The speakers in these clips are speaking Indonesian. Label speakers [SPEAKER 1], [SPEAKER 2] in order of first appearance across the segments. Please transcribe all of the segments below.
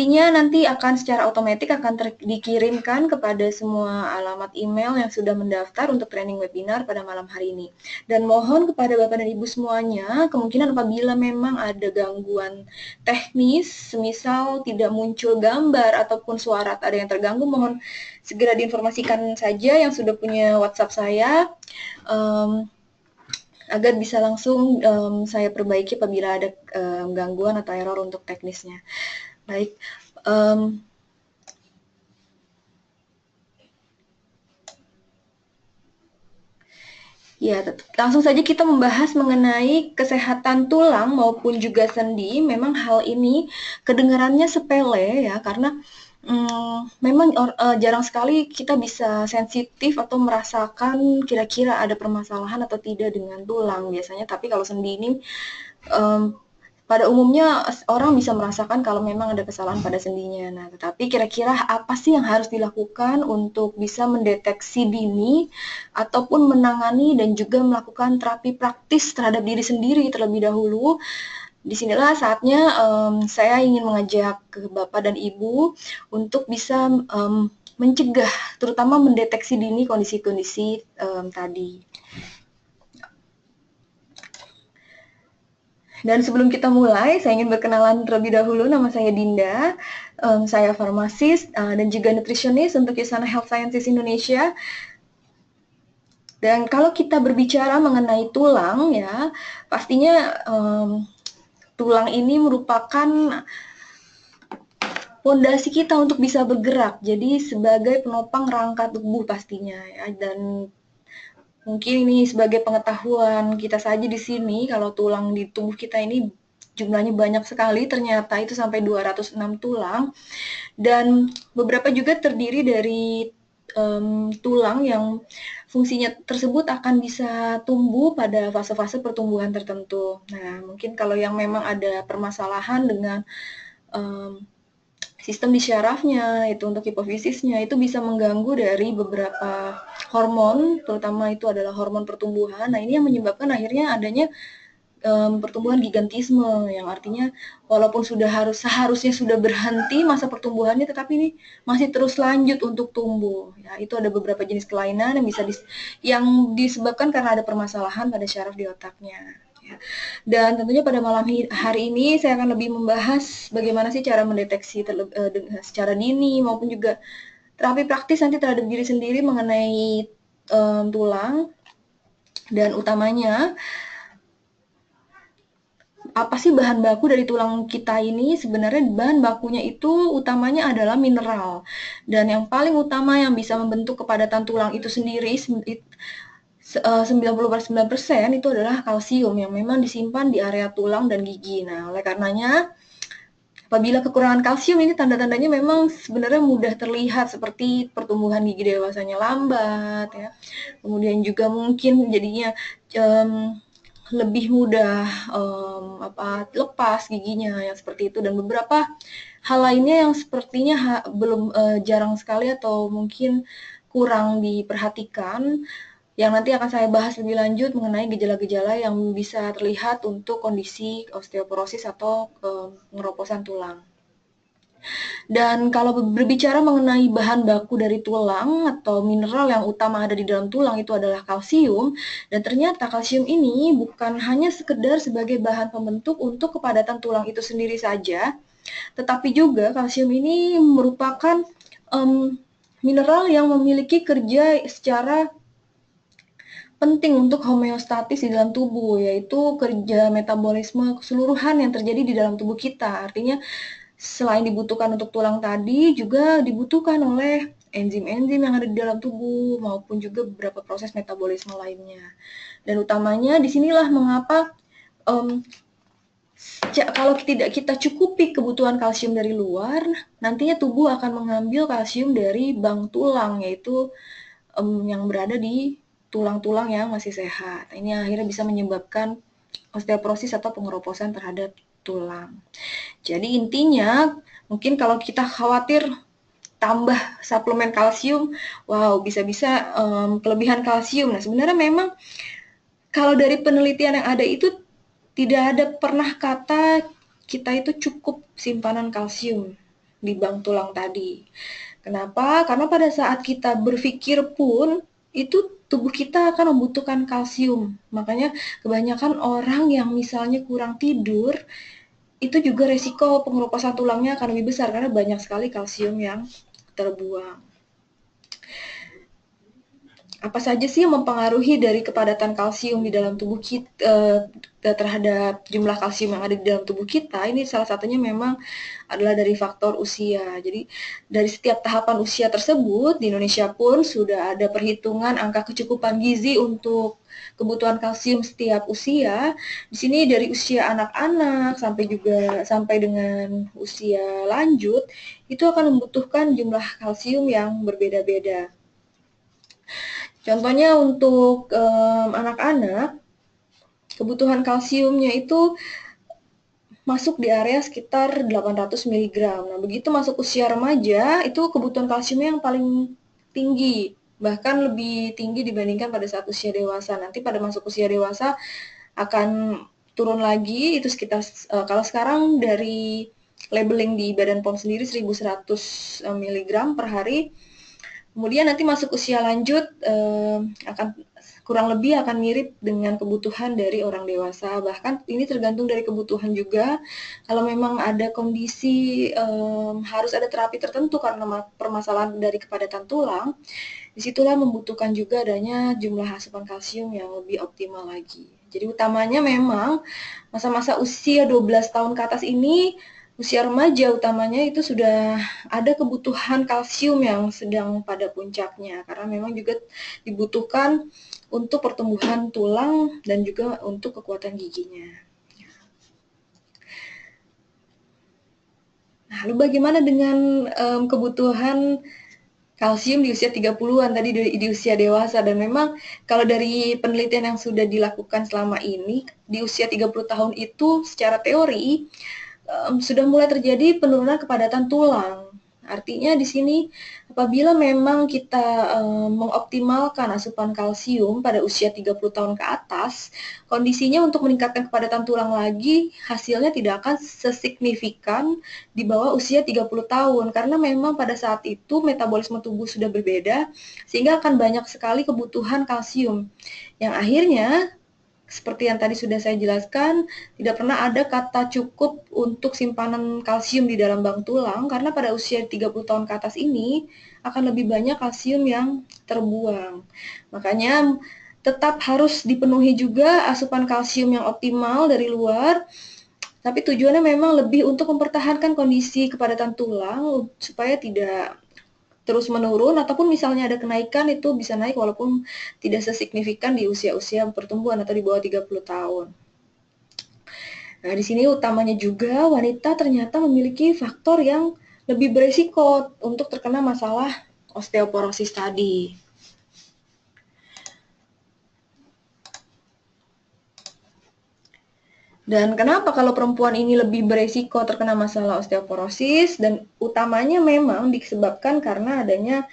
[SPEAKER 1] Intinya nanti akan secara otomatis akan dikirimkan kepada semua alamat email yang sudah mendaftar untuk training webinar pada malam hari ini. Dan mohon kepada Bapak dan Ibu semuanya, kemungkinan apabila memang ada gangguan teknis, semisal tidak muncul gambar ataupun suara ada yang terganggu, mohon segera diinformasikan saja yang sudah punya WhatsApp saya, agar bisa langsung saya perbaiki apabila ada gangguan atau error untuk teknisnya. Baik, ya, langsung saja kita membahas mengenai kesehatan tulang maupun juga sendi. Memang hal ini kedengarannya sepele ya, karena memang jarang sekali kita bisa sensitif atau merasakan kira-kira ada permasalahan atau tidak dengan tulang biasanya. Tapi kalau sendi ini pada umumnya orang bisa merasakan kalau memang ada kesalahan pada sendinya. Nah, tetapi kira-kira apa sih yang harus dilakukan untuk bisa mendeteksi dini ataupun menangani dan juga melakukan terapi praktis terhadap diri sendiri terlebih dahulu? Disinilah saatnya saya ingin mengajak ke Bapak dan Ibu untuk bisa mencegah, terutama mendeteksi dini kondisi-kondisi tadi. Dan sebelum kita mulai, saya ingin berkenalan terlebih dahulu. Nama saya Dinda, saya farmasis dan juga nutritionist untuk Yusana Health Sciences Indonesia. Dan kalau kita berbicara mengenai tulang, ya pastinya tulang ini merupakan fondasi kita untuk bisa bergerak. Jadi sebagai penopang rangka tubuh pastinya, ya. Dan mungkin ini sebagai pengetahuan kita saja di sini, kalau tulang di tubuh kita ini jumlahnya banyak sekali, ternyata itu sampai 206 tulang, dan beberapa juga terdiri dari tulang yang fungsinya tersebut akan bisa tumbuh pada fase-fase pertumbuhan tertentu. Nah, mungkin kalau yang memang ada permasalahan dengan sistem di syarafnya, itu untuk hipofisisnya, itu bisa mengganggu dari beberapa hormon, terutama itu adalah hormon pertumbuhan. Nah, ini yang menyebabkan akhirnya adanya pertumbuhan gigantisme, yang artinya walaupun seharusnya sudah berhenti masa pertumbuhannya, tetapi ini masih terus lanjut untuk tumbuh. Ya, itu ada beberapa jenis kelainan yang bisa yang disebabkan karena ada permasalahan pada syaraf di otaknya. Ya. Dan tentunya pada malam hari ini saya akan lebih membahas bagaimana sih cara mendeteksi secara dini maupun juga terapi praktis nanti terhadap diri sendiri mengenai tulang, dan utamanya apa sih bahan baku dari tulang kita ini. Sebenarnya bahan bakunya itu utamanya adalah mineral, dan yang paling utama yang bisa membentuk kepadatan tulang itu sendiri 99% itu adalah kalsium yang memang disimpan di area tulang dan gigi. Nah, oleh karenanya apabila kekurangan kalsium ini tanda-tandanya memang sebenarnya mudah terlihat, seperti pertumbuhan gigi dewasanya lambat ya. Kemudian juga mungkin jadinya lebih mudah lepas giginya yang seperti itu, dan beberapa hal lainnya yang sepertinya belum jarang sekali atau mungkin kurang diperhatikan, yang nanti akan saya bahas lebih lanjut mengenai gejala-gejala yang bisa terlihat untuk kondisi osteoporosis atau pengeroposan tulang. Dan kalau berbicara mengenai bahan baku dari tulang atau mineral yang utama ada di dalam tulang itu adalah kalsium, dan ternyata kalsium ini bukan hanya sekedar sebagai bahan pembentuk untuk kepadatan tulang itu sendiri saja, tetapi juga kalsium ini merupakan mineral yang memiliki kerja secara penting untuk homeostatis di dalam tubuh, yaitu kerja metabolisme keseluruhan yang terjadi di dalam tubuh kita. Artinya selain dibutuhkan untuk tulang tadi, juga dibutuhkan oleh enzim-enzim yang ada di dalam tubuh maupun juga beberapa proses metabolisme lainnya. Dan utamanya disinilah mengapa kalau tidak kita cukupi kebutuhan kalsium dari luar, nantinya tubuh akan mengambil kalsium dari bank tulang, yaitu yang berada di tulang-tulang yang masih sehat. Ini akhirnya bisa menyebabkan osteoporosis atau pengeroposan terhadap tulang. Jadi intinya, mungkin kalau kita khawatir tambah suplemen kalsium, wow, bisa-bisa kelebihan kalsium. Nah, sebenarnya memang kalau dari penelitian yang ada itu tidak ada pernah kata kita itu cukup simpanan kalsium. di bank tulang tadi. Kenapa? Karena pada saat kita berpikir pun itu tubuh kita akan membutuhkan kalsium. Makanya kebanyakan orang yang misalnya kurang tidur itu juga resiko pengeroposan tulangnya akan lebih besar karena banyak sekali kalsium yang terbuang. Apa saja sih yang mempengaruhi dari kepadatan kalsium di dalam tubuh kita terhadap jumlah kalsium yang ada di dalam tubuh kita? Ini salah satunya memang adalah dari faktor usia. Jadi dari setiap tahapan usia tersebut di Indonesia pun sudah ada perhitungan angka kecukupan gizi untuk kebutuhan kalsium setiap usia. Di sini dari usia anak-anak sampai dengan usia lanjut itu akan membutuhkan jumlah kalsium yang berbeda-beda. Contohnya untuk anak-anak, kebutuhan kalsiumnya itu masuk di area sekitar 800 mg. Nah, begitu masuk usia remaja, itu kebutuhan kalsiumnya yang paling tinggi, bahkan lebih tinggi dibandingkan pada saat usia dewasa. Nanti pada masuk usia dewasa akan turun lagi, itu sekitar, kalau sekarang dari labeling di Badan POM sendiri 1100 mg per hari. Kemudian nanti masuk usia lanjut akan kurang lebih akan mirip dengan kebutuhan dari orang dewasa. Bahkan ini tergantung dari kebutuhan juga. Kalau memang ada kondisi harus ada terapi tertentu karena permasalahan dari kepadatan tulang, disitulah membutuhkan juga adanya jumlah asupan kalsium yang lebih optimal lagi. Jadi utamanya memang masa-masa usia 12 tahun ke atas ini, usia remaja utamanya itu sudah ada kebutuhan kalsium yang sedang pada puncaknya karena memang juga dibutuhkan untuk pertumbuhan tulang dan juga untuk kekuatan giginya. Nah, lalu bagaimana dengan kebutuhan kalsium di usia 30-an tadi di usia dewasa? Dan memang kalau dari penelitian yang sudah dilakukan selama ini di usia 30 tahun itu secara teori sudah mulai terjadi penurunan kepadatan tulang. Artinya di sini apabila memang kita mengoptimalkan asupan kalsium pada usia 30 tahun ke atas, kondisinya untuk meningkatkan kepadatan tulang lagi hasilnya tidak akan sesignifikan di bawah usia 30 tahun karena memang pada saat itu metabolisme tubuh sudah berbeda sehingga akan banyak sekali kebutuhan kalsium yang akhirnya seperti yang tadi sudah saya jelaskan, tidak pernah ada kata cukup untuk simpanan kalsium di dalam bank tulang karena pada usia 30 tahun ke atas ini akan lebih banyak kalsium yang terbuang. Makanya tetap harus dipenuhi juga asupan kalsium yang optimal dari luar, tapi tujuannya memang lebih untuk mempertahankan kondisi kepadatan tulang supaya tidak terus menurun ataupun misalnya ada kenaikan itu bisa naik walaupun tidak sesignifikan di usia-usia pertumbuhan atau di bawah 30 tahun. Nah, di sini utamanya juga wanita ternyata memiliki faktor yang lebih beresiko untuk terkena masalah osteoporosis tadi. Dan kenapa kalau perempuan ini lebih beresiko terkena masalah osteoporosis? Dan utamanya memang disebabkan karena adanya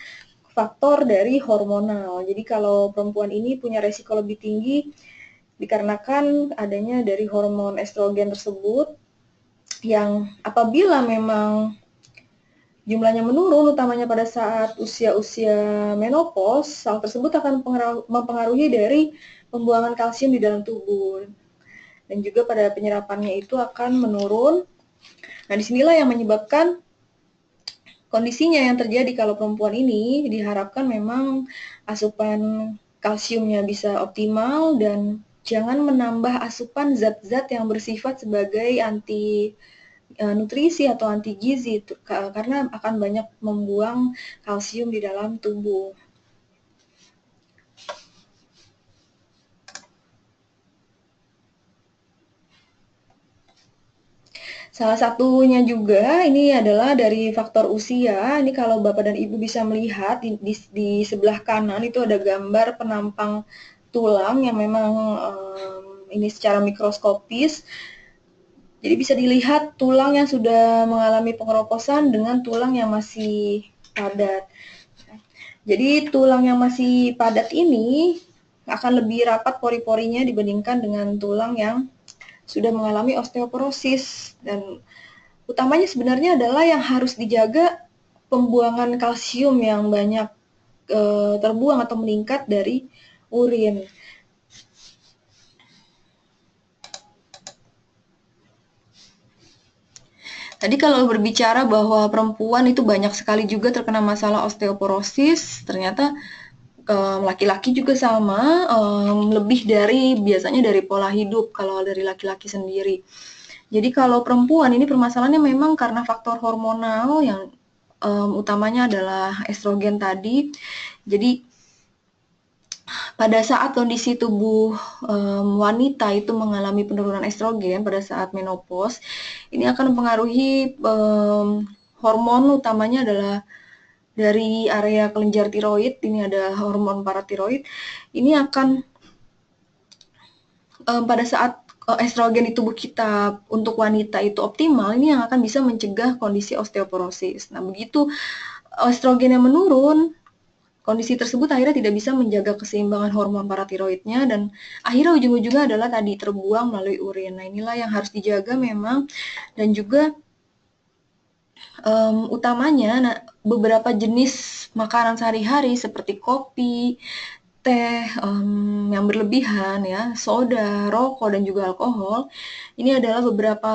[SPEAKER 1] faktor dari hormonal. Jadi kalau perempuan ini punya resiko lebih tinggi dikarenakan adanya dari hormon estrogen tersebut yang apabila memang jumlahnya menurun utamanya pada saat usia-usia menopause, hal tersebut akan mempengaruhi dari pembuangan kalsium di dalam tubuh dan juga pada penyerapannya itu akan menurun. Nah, disinilah yang menyebabkan kondisinya yang terjadi kalau perempuan ini diharapkan memang asupan kalsiumnya bisa optimal dan jangan menambah asupan zat-zat yang bersifat sebagai anti nutrisi atau anti gizi karena akan banyak membuang kalsium di dalam tubuh. Salah satunya juga ini adalah dari faktor usia. Ini kalau Bapak dan Ibu bisa melihat di sebelah kanan itu ada gambar penampang tulang yang memang ini secara mikroskopis. Jadi bisa dilihat tulang yang sudah mengalami pengeroposan dengan tulang yang masih padat. Jadi tulang yang masih padat ini akan lebih rapat pori-porinya dibandingkan dengan tulang yang sudah mengalami osteoporosis dan utamanya sebenarnya adalah yang harus dijaga pembuangan kalsium yang banyak terbuang atau meningkat dari urin. Tadi kalau berbicara bahwa perempuan itu banyak sekali juga terkena masalah osteoporosis, ternyata laki-laki juga sama, lebih dari biasanya dari pola hidup kalau dari laki-laki sendiri. Jadi kalau perempuan ini permasalahannya memang karena faktor hormonal yang utamanya adalah estrogen tadi. Jadi pada saat kondisi tubuh wanita itu mengalami penurunan estrogen pada saat menopause, ini akan mempengaruhi hormon utamanya adalah dari area kelenjar tiroid, ini ada hormon paratiroid, ini akan pada saat estrogen di tubuh kita untuk wanita itu optimal, ini yang akan bisa mencegah kondisi osteoporosis. Nah, begitu estrogen yang menurun, kondisi tersebut akhirnya tidak bisa menjaga keseimbangan hormon paratiroidnya dan akhirnya ujung-ujungnya adalah tadi terbuang melalui urin. Nah, inilah yang harus dijaga memang dan juga utamanya beberapa jenis makanan sehari-hari seperti kopi, teh yang berlebihan ya, soda, rokok dan juga alkohol. Ini adalah beberapa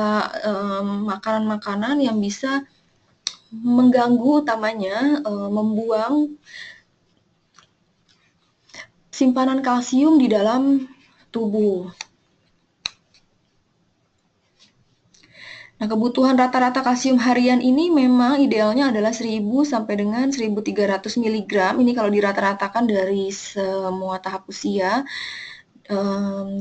[SPEAKER 1] makanan-makanan yang bisa mengganggu utamanya membuang simpanan kalsium di dalam tubuh. Nah, kebutuhan rata-rata kalsium harian ini memang idealnya adalah 1000 sampai dengan 1300 mg. Ini kalau dirata-ratakan dari semua tahap usia.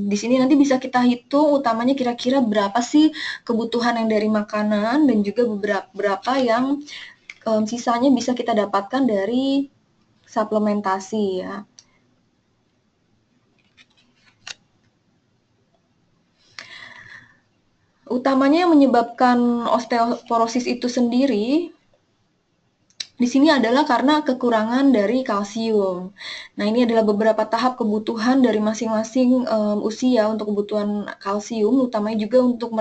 [SPEAKER 1] Di sini nanti bisa kita hitung utamanya kira-kira berapa sih kebutuhan yang dari makanan dan juga berapa yang sisanya bisa kita dapatkan dari suplementasi ya. Utamanya yang menyebabkan osteoporosis itu sendiri di sini adalah karena kekurangan dari kalsium. Nah, ini adalah beberapa tahap kebutuhan dari masing-masing usia untuk kebutuhan kalsium, utamanya juga untuk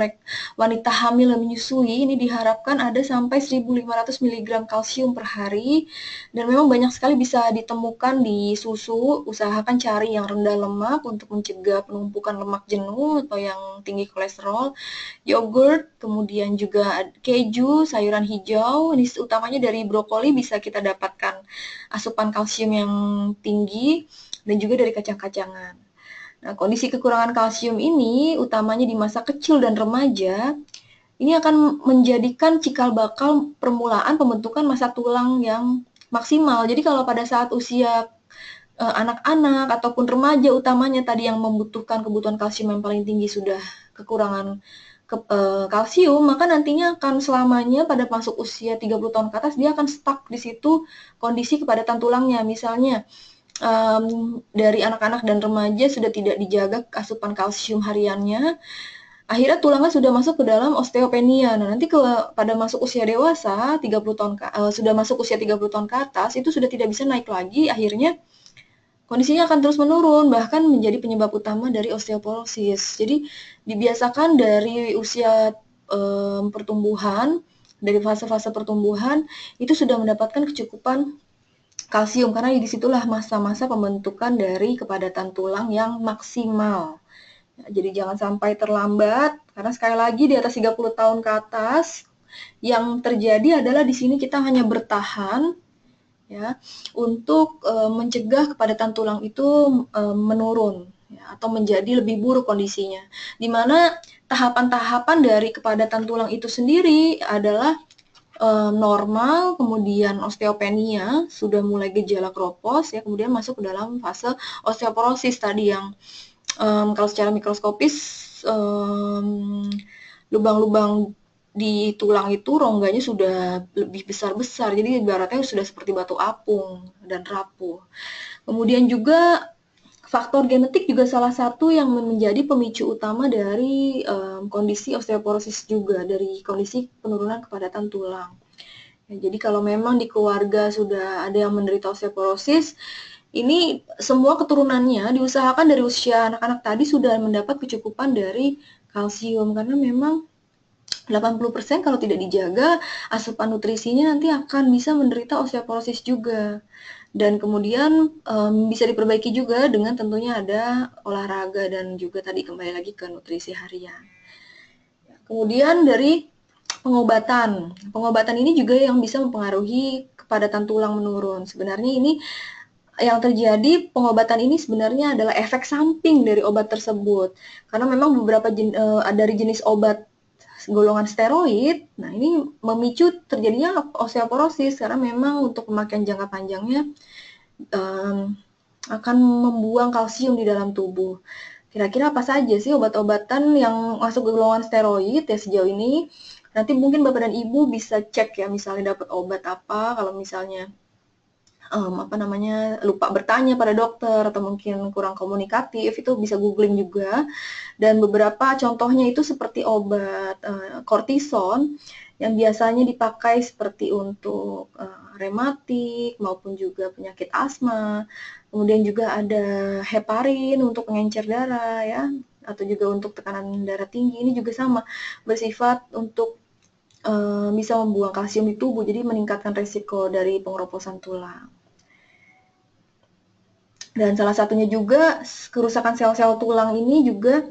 [SPEAKER 1] wanita hamil dan menyusui. Ini diharapkan ada sampai 1500 mg kalsium per hari, dan memang banyak sekali bisa ditemukan di susu. Usahakan cari yang rendah lemak untuk mencegah penumpukan lemak jenuh atau yang tinggi kolesterol. Yogurt, kemudian juga keju, sayuran hijau, ini utamanya dari brokoli bisa kita dapatkan asupan kalsium yang tinggi dan juga dari kacang-kacangan. Nah, kondisi kekurangan kalsium ini utamanya di masa kecil dan remaja, ini akan menjadikan cikal bakal permulaan pembentukan massa tulang yang maksimal. Jadi kalau pada saat usia anak-anak ataupun remaja utamanya tadi yang membutuhkan kebutuhan kalsium yang paling tinggi sudah kekurangan kalsium, maka nantinya akan selamanya pada masuk usia 30 tahun ke atas dia akan stuck di situ kondisi kepadatan tulangnya. Misalnya dari anak-anak dan remaja sudah tidak dijaga asupan kalsium hariannya, akhirnya tulangnya sudah masuk ke dalam osteopenia. Nah, nanti pada masuk usia dewasa 30 tahun sudah masuk usia 30 tahun ke atas itu sudah tidak bisa naik lagi, akhirnya kondisinya akan terus menurun, bahkan menjadi penyebab utama dari osteoporosis. Jadi dibiasakan dari usia pertumbuhan, dari fase-fase pertumbuhan, itu sudah mendapatkan kecukupan kalsium, karena disitulah masa-masa pembentukan dari kepadatan tulang yang maksimal. Jadi jangan sampai terlambat, karena sekali lagi di atas 30 tahun ke atas, yang terjadi adalah di sini kita hanya bertahan, ya, untuk mencegah kepadatan tulang itu menurun ya, atau menjadi lebih buruk kondisinya. Di mana tahapan-tahapan dari kepadatan tulang itu sendiri adalah normal, kemudian osteopenia, sudah mulai gejala kropos ya, kemudian masuk ke dalam fase osteoporosis tadi yang kalau secara mikroskopis lubang-lubang di tulang itu rongganya sudah lebih besar-besar, jadi ibaratnya sudah seperti batu apung dan rapuh. Kemudian juga faktor genetik juga salah satu yang menjadi pemicu utama dari kondisi osteoporosis juga, dari kondisi penurunan kepadatan tulang. Ya, jadi kalau memang di keluarga sudah ada yang menderita osteoporosis, ini semua keturunannya diusahakan dari usia anak-anak tadi sudah mendapat kecukupan dari kalsium, karena memang 80% kalau tidak dijaga, asupan nutrisinya nanti akan bisa menderita osteoporosis juga. Dan kemudian bisa diperbaiki juga dengan tentunya ada olahraga dan juga tadi kembali lagi ke nutrisi harian. Kemudian dari pengobatan. Pengobatan ini juga yang bisa mempengaruhi kepadatan tulang menurun. Sebenarnya ini yang terjadi, pengobatan ini sebenarnya adalah efek samping dari obat tersebut. Karena memang beberapa dari jenis obat golongan steroid, nah ini memicu terjadinya osteoporosis karena memang untuk pemakaian jangka panjangnya akan membuang kalsium di dalam tubuh. Kira-kira apa saja sih obat-obatan yang masuk golongan steroid ya sejauh ini? Nanti mungkin Bapak dan Ibu bisa cek ya, misalnya dapat obat apa, kalau misalnya lupa bertanya pada dokter atau mungkin kurang komunikatif, itu bisa googling juga. Dan beberapa contohnya itu seperti obat kortison yang biasanya dipakai seperti untuk rematik maupun juga penyakit asma. Kemudian juga ada heparin untuk pengencer darah ya, atau juga untuk tekanan darah tinggi. Ini juga sama, bersifat untuk bisa membuang kalsium di tubuh, jadi meningkatkan risiko dari pengeroposan tulang. Dan salah satunya juga kerusakan sel-sel tulang ini juga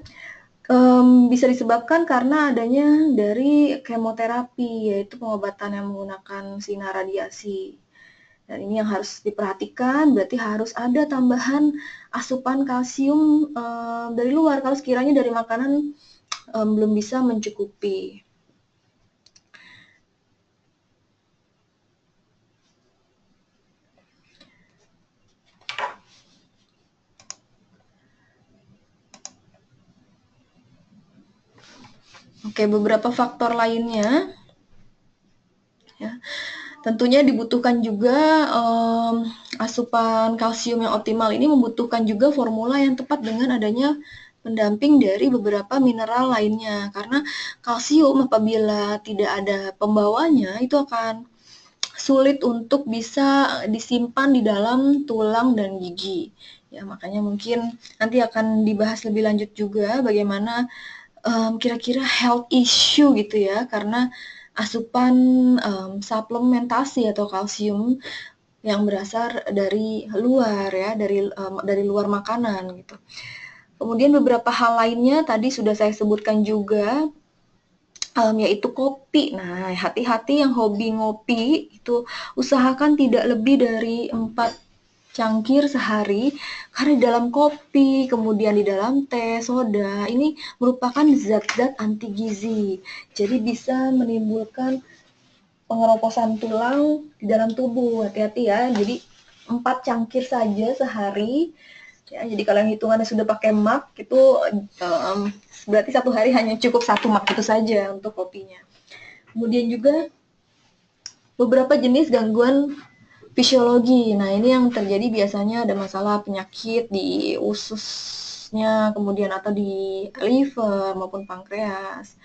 [SPEAKER 1] bisa disebabkan karena adanya dari kemoterapi, yaitu pengobatan yang menggunakan sinar radiasi. Dan ini yang harus diperhatikan, berarti harus ada tambahan asupan kalsium dari luar, kalau sekiranya dari makanan belum bisa mencukupi. Oke, beberapa faktor lainnya ya. Tentunya dibutuhkan juga asupan kalsium yang optimal ini membutuhkan juga formula yang tepat dengan adanya pendamping dari beberapa mineral lainnya. Karena kalsium apabila tidak ada pembawanya itu akan sulit untuk bisa disimpan di dalam tulang dan gigi. Ya, makanya mungkin nanti akan dibahas lebih lanjut juga bagaimana kira-kira health issue gitu ya, karena asupan suplementasi atau kalsium yang berasal dari luar ya, dari luar makanan gitu. Kemudian beberapa hal lainnya tadi sudah saya sebutkan juga, yaitu kopi. Nah, hati-hati yang hobi ngopi itu usahakan tidak lebih dari 4 cangkir sehari, karena di dalam kopi, kemudian di dalam teh, soda, ini merupakan zat-zat anti gizi. Jadi bisa menimbulkan pengeroposan tulang di dalam tubuh. Hati-hati ya. Jadi 4 cangkir saja sehari. Ya, jadi kalau yang hitungannya sudah pakai mak itu berarti satu hari hanya cukup 1 mak itu saja untuk kopinya. Kemudian juga beberapa jenis gangguan fisiologi. Nah, ini yang terjadi biasanya ada masalah penyakit di ususnya, kemudian atau di liver maupun pankreas.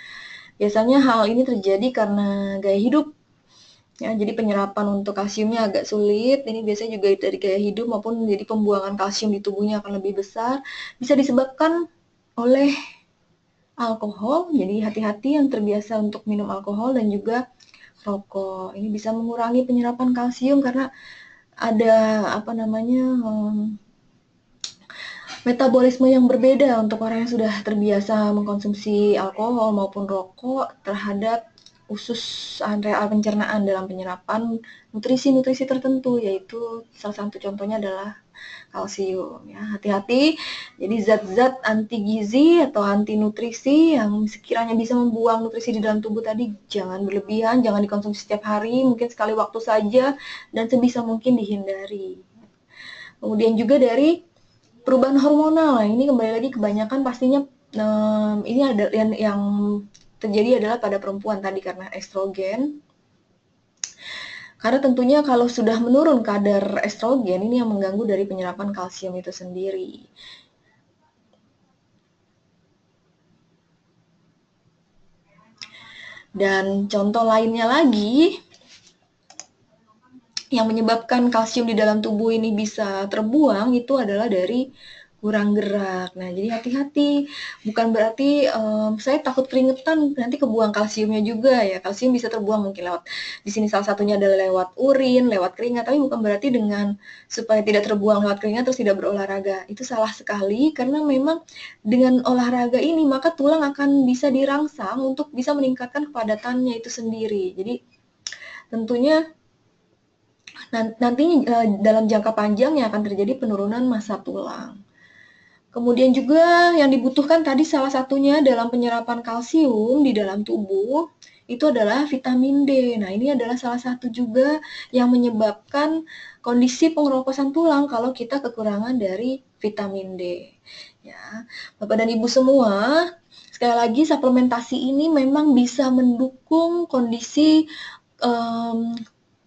[SPEAKER 1] Biasanya hal ini terjadi karena gaya hidup. Ya, jadi penyerapan untuk kalsiumnya agak sulit. Ini biasanya juga dari gaya hidup maupun jadi pembuangan kalsium di tubuhnya akan lebih besar. Bisa disebabkan oleh alkohol. Jadi hati-hati yang terbiasa untuk minum alkohol dan juga rokok. Ini bisa mengurangi penyerapan kalsium karena ada metabolisme yang berbeda untuk orang yang sudah terbiasa mengkonsumsi alkohol maupun rokok terhadap usus areal pencernaan dalam penyerapan nutrisi-nutrisi tertentu, yaitu salah satu contohnya adalah kalsium ya. Hati-hati, jadi zat-zat anti gizi atau anti nutrisi yang sekiranya bisa membuang nutrisi di dalam tubuh tadi jangan berlebihan, jangan dikonsumsi setiap hari, mungkin sekali waktu saja dan sebisa mungkin dihindari. Kemudian juga dari perubahan hormonal. Nah, ini kembali lagi kebanyakan pastinya ini ada yang terjadi adalah pada perempuan tadi karena estrogen. Karena tentunya kalau sudah menurun kadar estrogen, ini yang mengganggu dari penyerapan kalsium itu sendiri. Dan contoh lainnya lagi, yang menyebabkan kalsium di dalam tubuh ini bisa terbuang, itu adalah dari kurang gerak. Nah, jadi hati-hati. Bukan berarti saya takut keringetan nanti kebuang kalsiumnya juga ya. Kalsium bisa terbuang mungkin lewat di sini salah satunya adalah lewat urin, lewat keringat, tapi bukan berarti dengan supaya tidak terbuang lewat keringat terus tidak berolahraga. Itu salah sekali karena memang dengan olahraga ini maka tulang akan bisa dirangsang untuk bisa meningkatkan kepadatannya itu sendiri. Jadi tentunya nantinya dalam jangka panjang yang akan terjadi penurunan massa tulang. Kemudian juga yang dibutuhkan tadi salah satunya dalam penyerapan kalsium di dalam tubuh itu adalah vitamin D. Nah, ini adalah salah satu juga yang menyebabkan kondisi pengeroposan tulang kalau kita kekurangan dari vitamin D. Ya, Bapak dan Ibu semua, sekali lagi suplementasi ini memang bisa mendukung kondisi um,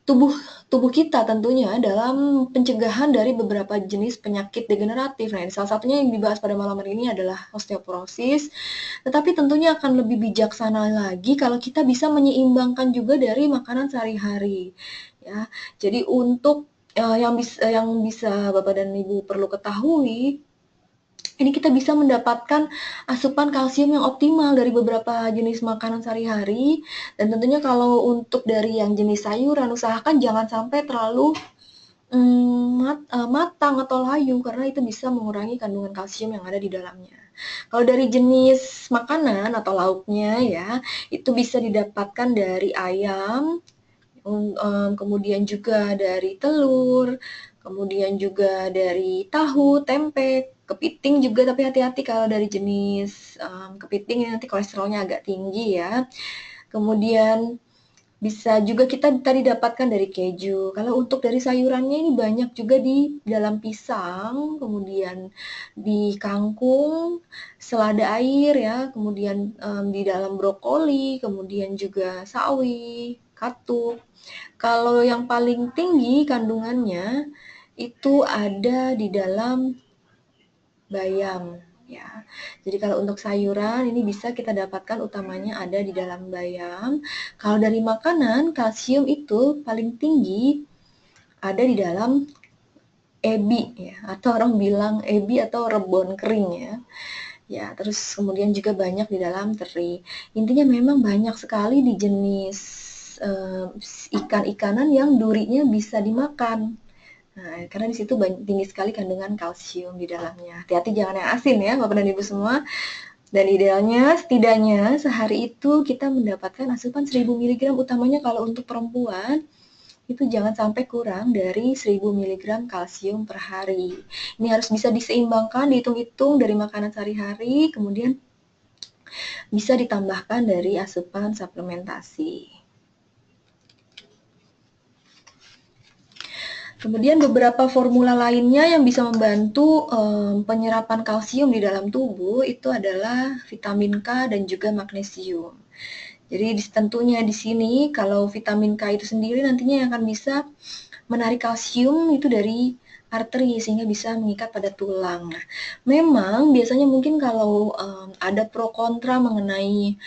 [SPEAKER 1] tubuh tubuh kita tentunya dalam pencegahan dari beberapa jenis penyakit degeneratif. Nah, salah satunya yang dibahas pada malam hari ini adalah osteoporosis. Tetapi tentunya akan lebih bijaksana lagi kalau kita bisa menyeimbangkan juga dari makanan sehari-hari. Ya, jadi untuk yang bisa Bapak dan Ibu perlu ketahui ini kita bisa mendapatkan asupan kalsium yang optimal dari beberapa jenis makanan sehari-hari. Dan tentunya kalau untuk dari yang jenis sayuran, usahakan jangan sampai terlalu matang atau layu karena itu bisa mengurangi kandungan kalsium yang ada di dalamnya. Kalau dari jenis makanan atau lauknya ya, itu bisa didapatkan dari ayam, kemudian juga dari telur, kemudian juga dari tahu, tempe, kepiting juga, tapi hati-hati kalau dari jenis kepiting ini nanti kolesterolnya agak tinggi ya. Kemudian bisa juga kita tadi dapatkan dari keju. Kalau untuk dari sayurannya ini banyak juga di dalam pisang, kemudian di kangkung, selada air ya, kemudian di dalam brokoli, kemudian juga sawi, katuk. Kalau yang paling tinggi kandungannya itu ada di dalam bayam ya. Jadi kalau untuk sayuran ini bisa kita dapatkan utamanya ada di dalam bayam. Kalau dari makanan kalsium itu paling tinggi ada di dalam ebi ya atau orang bilang ebi atau rebon kering ya. Ya, terus kemudian juga banyak di dalam teri. Intinya memang banyak sekali di jenis ikan-ikanan yang durinya bisa dimakan. Nah, karena di situ tinggi sekali kandungan kalsium di dalamnya. Hati-hati jangan yang asin ya, Bapak dan Ibu semua. Dan idealnya setidaknya sehari itu kita mendapatkan asupan 1000 mg utamanya kalau untuk perempuan itu jangan sampai kurang dari 1000 mg kalsium per hari. Ini harus bisa diseimbangkan, dihitung-hitung dari makanan sehari-hari, kemudian bisa ditambahkan dari asupan suplementasi. Kemudian beberapa formula lainnya yang bisa membantu penyerapan kalsium di dalam tubuh itu adalah vitamin K dan juga magnesium. Jadi tentunya di sini kalau vitamin K itu sendiri nantinya yang akan bisa menarik kalsium itu dari arteri sehingga bisa mengikat pada tulang. Nah, memang biasanya mungkin kalau ada pro kontra mengenai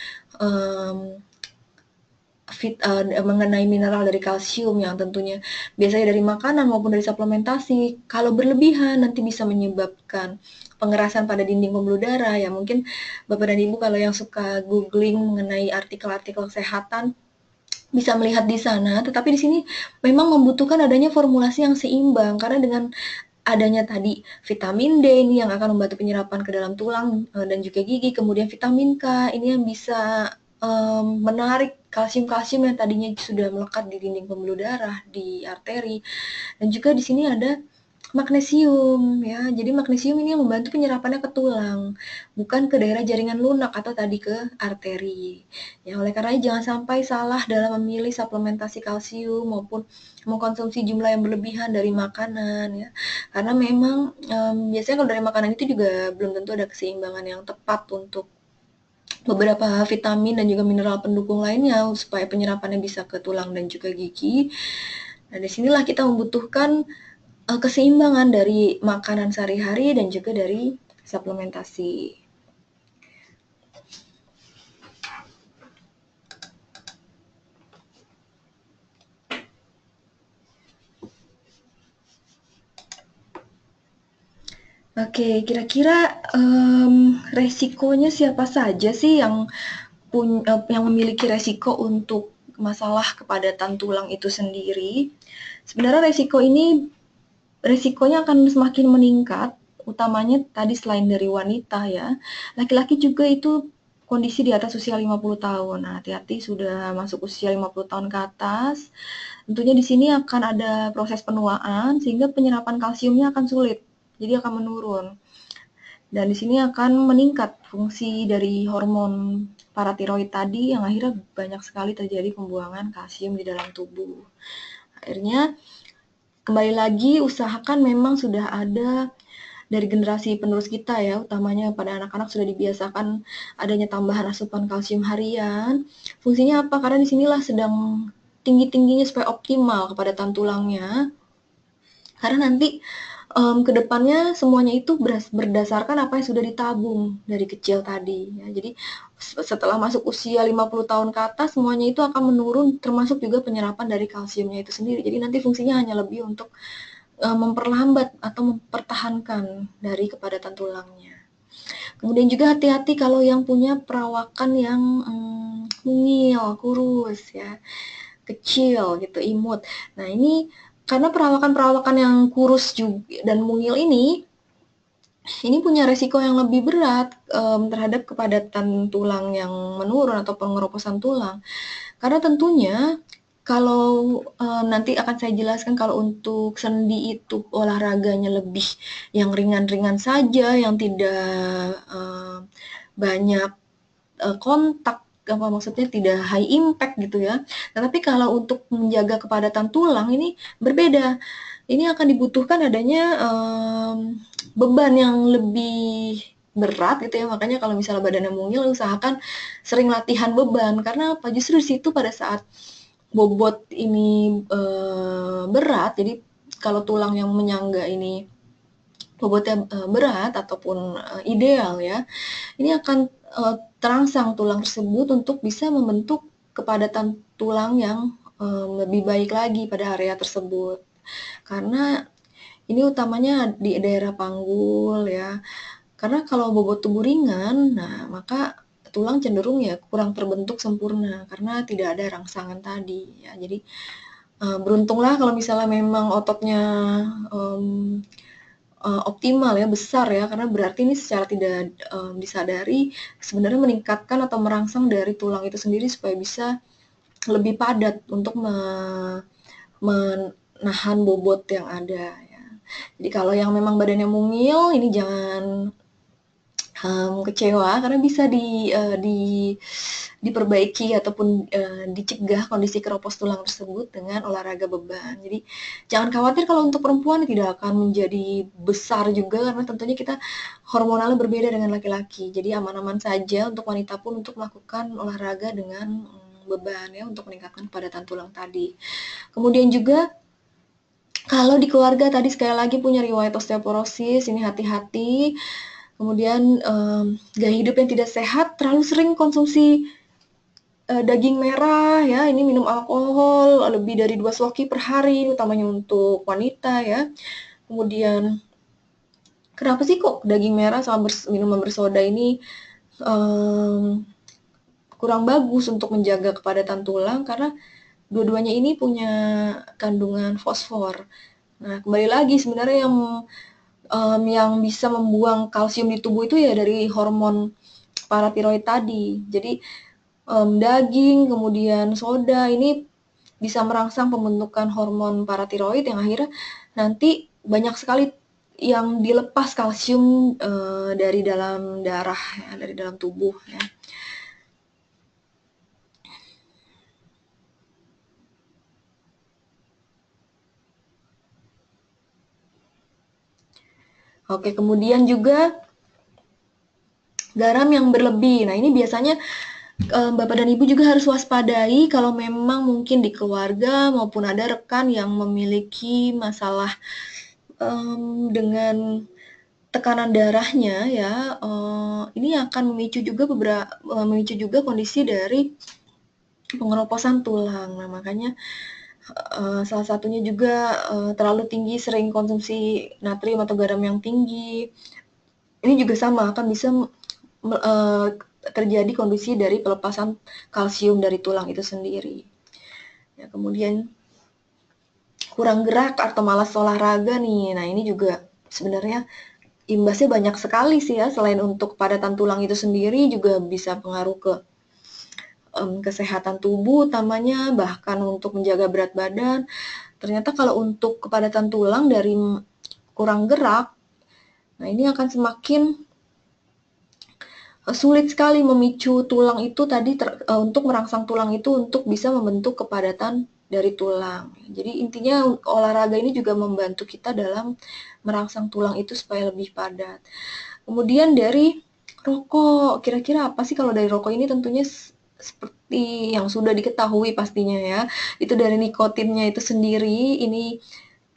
[SPEAKER 1] mengenai mineral dari kalsium yang tentunya biasanya dari makanan maupun dari suplementasi. Kalau berlebihan nanti bisa menyebabkan pengerasan pada dinding pembuluh darah ya. Mungkin Bapak dan Ibu kalau yang suka googling mengenai artikel-artikel kesehatan bisa melihat di sana, tetapi di sini memang membutuhkan adanya formulasi yang seimbang karena dengan adanya tadi vitamin D ini yang akan membantu penyerapan ke dalam tulang dan juga gigi, kemudian vitamin K ini yang bisa menarik kalsium-kalsium yang tadinya sudah melekat di dinding pembuluh darah, di arteri, dan juga di sini ada magnesium ya. Jadi magnesium ini yang membantu penyerapannya ke tulang, bukan ke daerah jaringan lunak atau tadi ke arteri. Ya, oleh karena jangan sampai salah dalam memilih suplementasi kalsium maupun mengkonsumsi jumlah yang berlebihan dari makanan ya. Karena memang biasanya kalau dari makanan itu juga belum tentu ada keseimbangan yang tepat untuk beberapa vitamin dan juga mineral pendukung lainnya supaya penyerapannya bisa ke tulang dan juga gigi. Nah, disinilah kita membutuhkan keseimbangan dari makanan sehari-hari dan juga dari suplementasi. Oke, kira-kira, resikonya siapa saja sih yang memiliki resiko untuk masalah kepadatan tulang itu sendiri? Sebenarnya resikonya akan semakin meningkat, utamanya tadi selain dari wanita ya, laki-laki juga itu kondisi di atas usia 50 tahun. Nah, hati-hati sudah masuk usia 50 tahun ke atas, tentunya di sini akan ada proses penuaan sehingga penyerapan kalsiumnya akan sulit, jadi akan menurun. Dan di sini akan meningkat fungsi dari hormon paratiroid tadi yang akhirnya banyak sekali terjadi pembuangan kalsium di dalam tubuh. Akhirnya kembali lagi usahakan memang sudah ada dari generasi penerus kita ya, utamanya pada anak-anak sudah dibiasakan adanya tambahan asupan kalsium harian. Fungsinya apa? Karena disinilah sedang tinggi-tingginya supaya optimal kepadatan tulangnya. Karena nanti ke depannya semuanya itu berdasarkan apa yang sudah ditabung dari kecil tadi ya. Jadi setelah masuk usia 50 tahun ke atas semuanya itu akan menurun termasuk juga penyerapan dari kalsiumnya itu sendiri. Jadi nanti fungsinya hanya lebih untuk memperlambat atau mempertahankan dari kepadatan tulangnya. Kemudian juga hati-hati kalau yang punya perawakan yang mungil, kurus ya, kecil gitu, imut. Nah ini karena perawakan-perawakan yang kurus juga dan mungil ini punya resiko yang lebih berat terhadap kepadatan tulang yang menurun atau pengeroposan tulang. Karena tentunya kalau nanti akan saya jelaskan kalau untuk sendi itu olahraganya lebih yang ringan-ringan saja, yang tidak banyak kontak, apa maksudnya tidak high impact gitu ya. Tetapi kalau untuk menjaga kepadatan tulang ini berbeda. Ini akan dibutuhkan adanya beban yang lebih berat gitu ya. Makanya kalau misalnya badannya mungil usahakan sering latihan beban karena apa? Justru di situ pada saat bobot ini berat, jadi kalau tulang yang menyangga ini bobotnya berat ataupun ideal ya, ini akan terangsang tulang tersebut untuk bisa membentuk kepadatan tulang yang lebih baik lagi pada area tersebut. Karena ini utamanya di daerah panggul ya. Karena kalau bobot tubuh ringan, nah maka tulang cenderung ya kurang terbentuk sempurna karena tidak ada rangsangan tadi ya. Jadi beruntunglah kalau misalnya memang ototnya um, optimal ya, besar ya, karena berarti ini secara tidak disadari sebenarnya meningkatkan atau merangsang dari tulang itu sendiri supaya bisa lebih padat untuk menahan bobot yang ada ya. Jadi kalau yang memang badannya mungil ini jangan kecewa karena bisa diperbaiki ataupun dicegah kondisi keropos tulang tersebut dengan olahraga beban. Jadi jangan khawatir kalau untuk perempuan tidak akan menjadi besar juga karena tentunya kita hormonalnya berbeda dengan laki-laki. Jadi aman-aman saja untuk wanita pun untuk melakukan olahraga dengan beban ya untuk meningkatkan kepadatan tulang tadi. Kemudian juga kalau di keluarga tadi sekali lagi punya riwayat osteoporosis, ini hati-hati. Kemudian gaya hidup yang tidak sehat, terlalu sering konsumsi daging merah ya, ini minum alkohol lebih dari 2 sloki per hari, utamanya untuk wanita ya. Kemudian kenapa sih kok daging merah sama minuman bersoda ini kurang bagus untuk menjaga kepadatan tulang karena dua-duanya ini punya kandungan fosfor. Nah, kembali lagi sebenarnya yang bisa membuang kalsium di tubuh itu ya dari hormon paratiroid tadi. Jadi daging, kemudian soda ini bisa merangsang pembentukan hormon paratiroid yang akhirnya nanti banyak sekali yang dilepas kalsium dari dalam darah ya, dari dalam tubuh ya. Oke, kemudian juga garam yang berlebih. Nah, ini biasanya Bapak dan Ibu juga harus waspadai kalau memang mungkin di keluarga maupun ada rekan yang memiliki masalah dengan tekanan darahnya ya, ini akan memicu juga kondisi dari pengeroposan tulang. Nah, makanya Salah satunya juga terlalu tinggi, sering konsumsi natrium atau garam yang tinggi. Ini juga sama, akan bisa terjadi kondisi dari pelepasan kalsium dari tulang itu sendiri. Ya, kemudian kurang gerak atau malas olahraga nih. Nah, ini juga sebenarnya imbasnya banyak sekali sih ya. Selain untuk kepadatan tulang itu sendiri, juga bisa pengaruh ke kesehatan tubuh utamanya, bahkan untuk menjaga berat badan. Ternyata kalau untuk kepadatan tulang dari kurang gerak, nah ini akan semakin sulit sekali memicu tulang itu tadi untuk merangsang tulang itu untuk bisa membentuk kepadatan dari tulang. Jadi intinya olahraga ini juga membantu kita dalam merangsang tulang itu supaya lebih padat. Kemudian dari rokok, kira-kira apa sih kalau dari rokok ini? Tentunya seperti yang sudah diketahui pastinya ya, itu dari nikotinnya itu sendiri, ini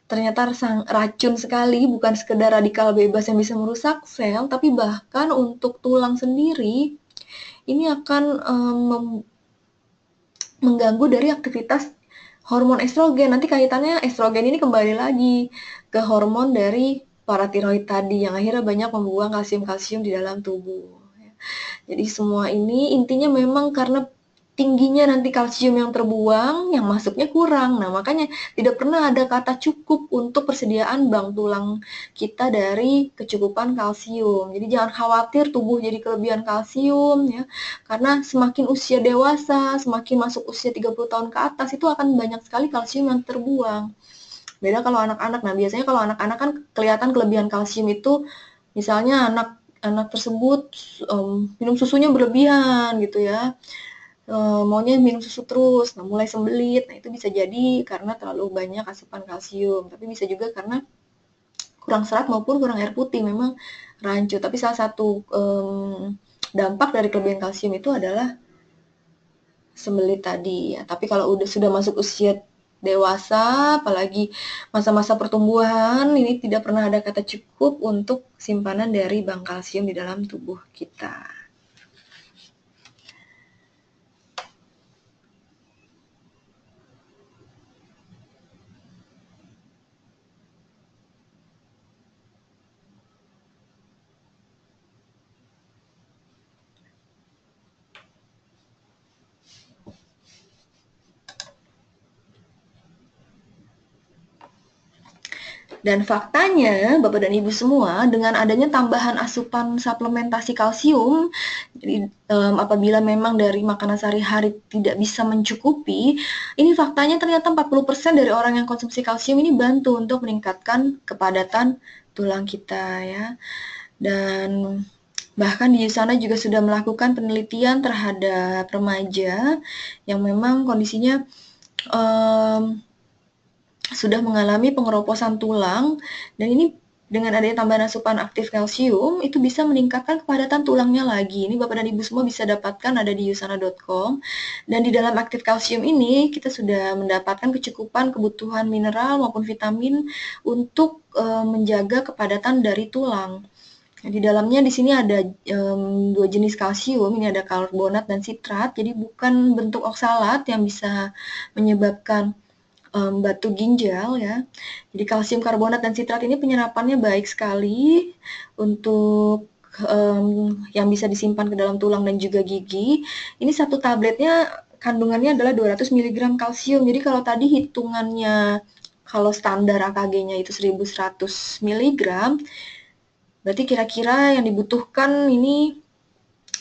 [SPEAKER 1] ternyata racun sekali, bukan sekedar radikal bebas yang bisa merusak sel, tapi bahkan untuk tulang sendiri, ini akan mengganggu dari aktivitas hormon estrogen. Nanti kaitannya estrogen ini kembali lagi ke hormon dari paratiroid tadi, yang akhirnya banyak membuang kalsium-kalsium di dalam tubuh. Jadi semua ini intinya memang karena tingginya nanti kalsium yang terbuang, yang masuknya kurang. Nah, makanya tidak pernah ada kata cukup untuk persediaan bank tulang kita dari kecukupan kalsium. Jadi jangan khawatir tubuh jadi kelebihan kalsium ya. Karena semakin usia dewasa, semakin masuk usia 30 tahun ke atas, itu akan banyak sekali kalsium yang terbuang. Beda kalau anak-anak. Nah, biasanya kalau anak-anak kan kelihatan kelebihan kalsium itu, misalnya anak tersebut minum susunya berlebihan gitu ya, maunya minum susu terus, nah mulai sembelit. Nah itu bisa jadi karena terlalu banyak asupan kalsium, tapi bisa juga karena kurang serat maupun kurang air putih, memang rancu. Tapi salah satu dampak dari kelebihan kalsium itu adalah sembelit tadi ya. Tapi kalau sudah masuk usia dewasa, apalagi masa-masa pertumbuhan, ini tidak pernah ada kata cukup untuk simpanan dari bank kalsium di dalam tubuh kita. Dan faktanya, Bapak dan Ibu semua, dengan adanya tambahan asupan suplementasi kalsium, jadi apabila memang dari makanan sehari-hari tidak bisa mencukupi, ini faktanya ternyata 40% dari orang yang konsumsi kalsium ini bantu untuk meningkatkan kepadatan tulang kita ya. Dan bahkan di sana juga sudah melakukan penelitian terhadap remaja yang memang kondisinya sudah mengalami pengeroposan tulang, dan ini dengan adanya tambahan asupan aktif kalsium itu bisa meningkatkan kepadatan tulangnya lagi. Ini Bapak dan Ibu semua bisa dapatkan, ada di usana.com. Dan di dalam aktif kalsium ini kita sudah mendapatkan kecukupan kebutuhan mineral maupun vitamin untuk menjaga kepadatan dari tulang. Di dalamnya di sini ada dua jenis kalsium, ini ada karbonat dan sitrat. Jadi bukan bentuk oksalat yang bisa menyebabkan batu ginjal ya. Jadi kalsium karbonat dan sitrat ini penyerapannya baik sekali untuk yang bisa disimpan ke dalam tulang dan juga gigi. Ini satu tabletnya kandungannya adalah 200 mg kalsium. Jadi kalau tadi hitungannya, kalau standar AKG-nya itu 1100 mg, berarti kira-kira yang dibutuhkan ini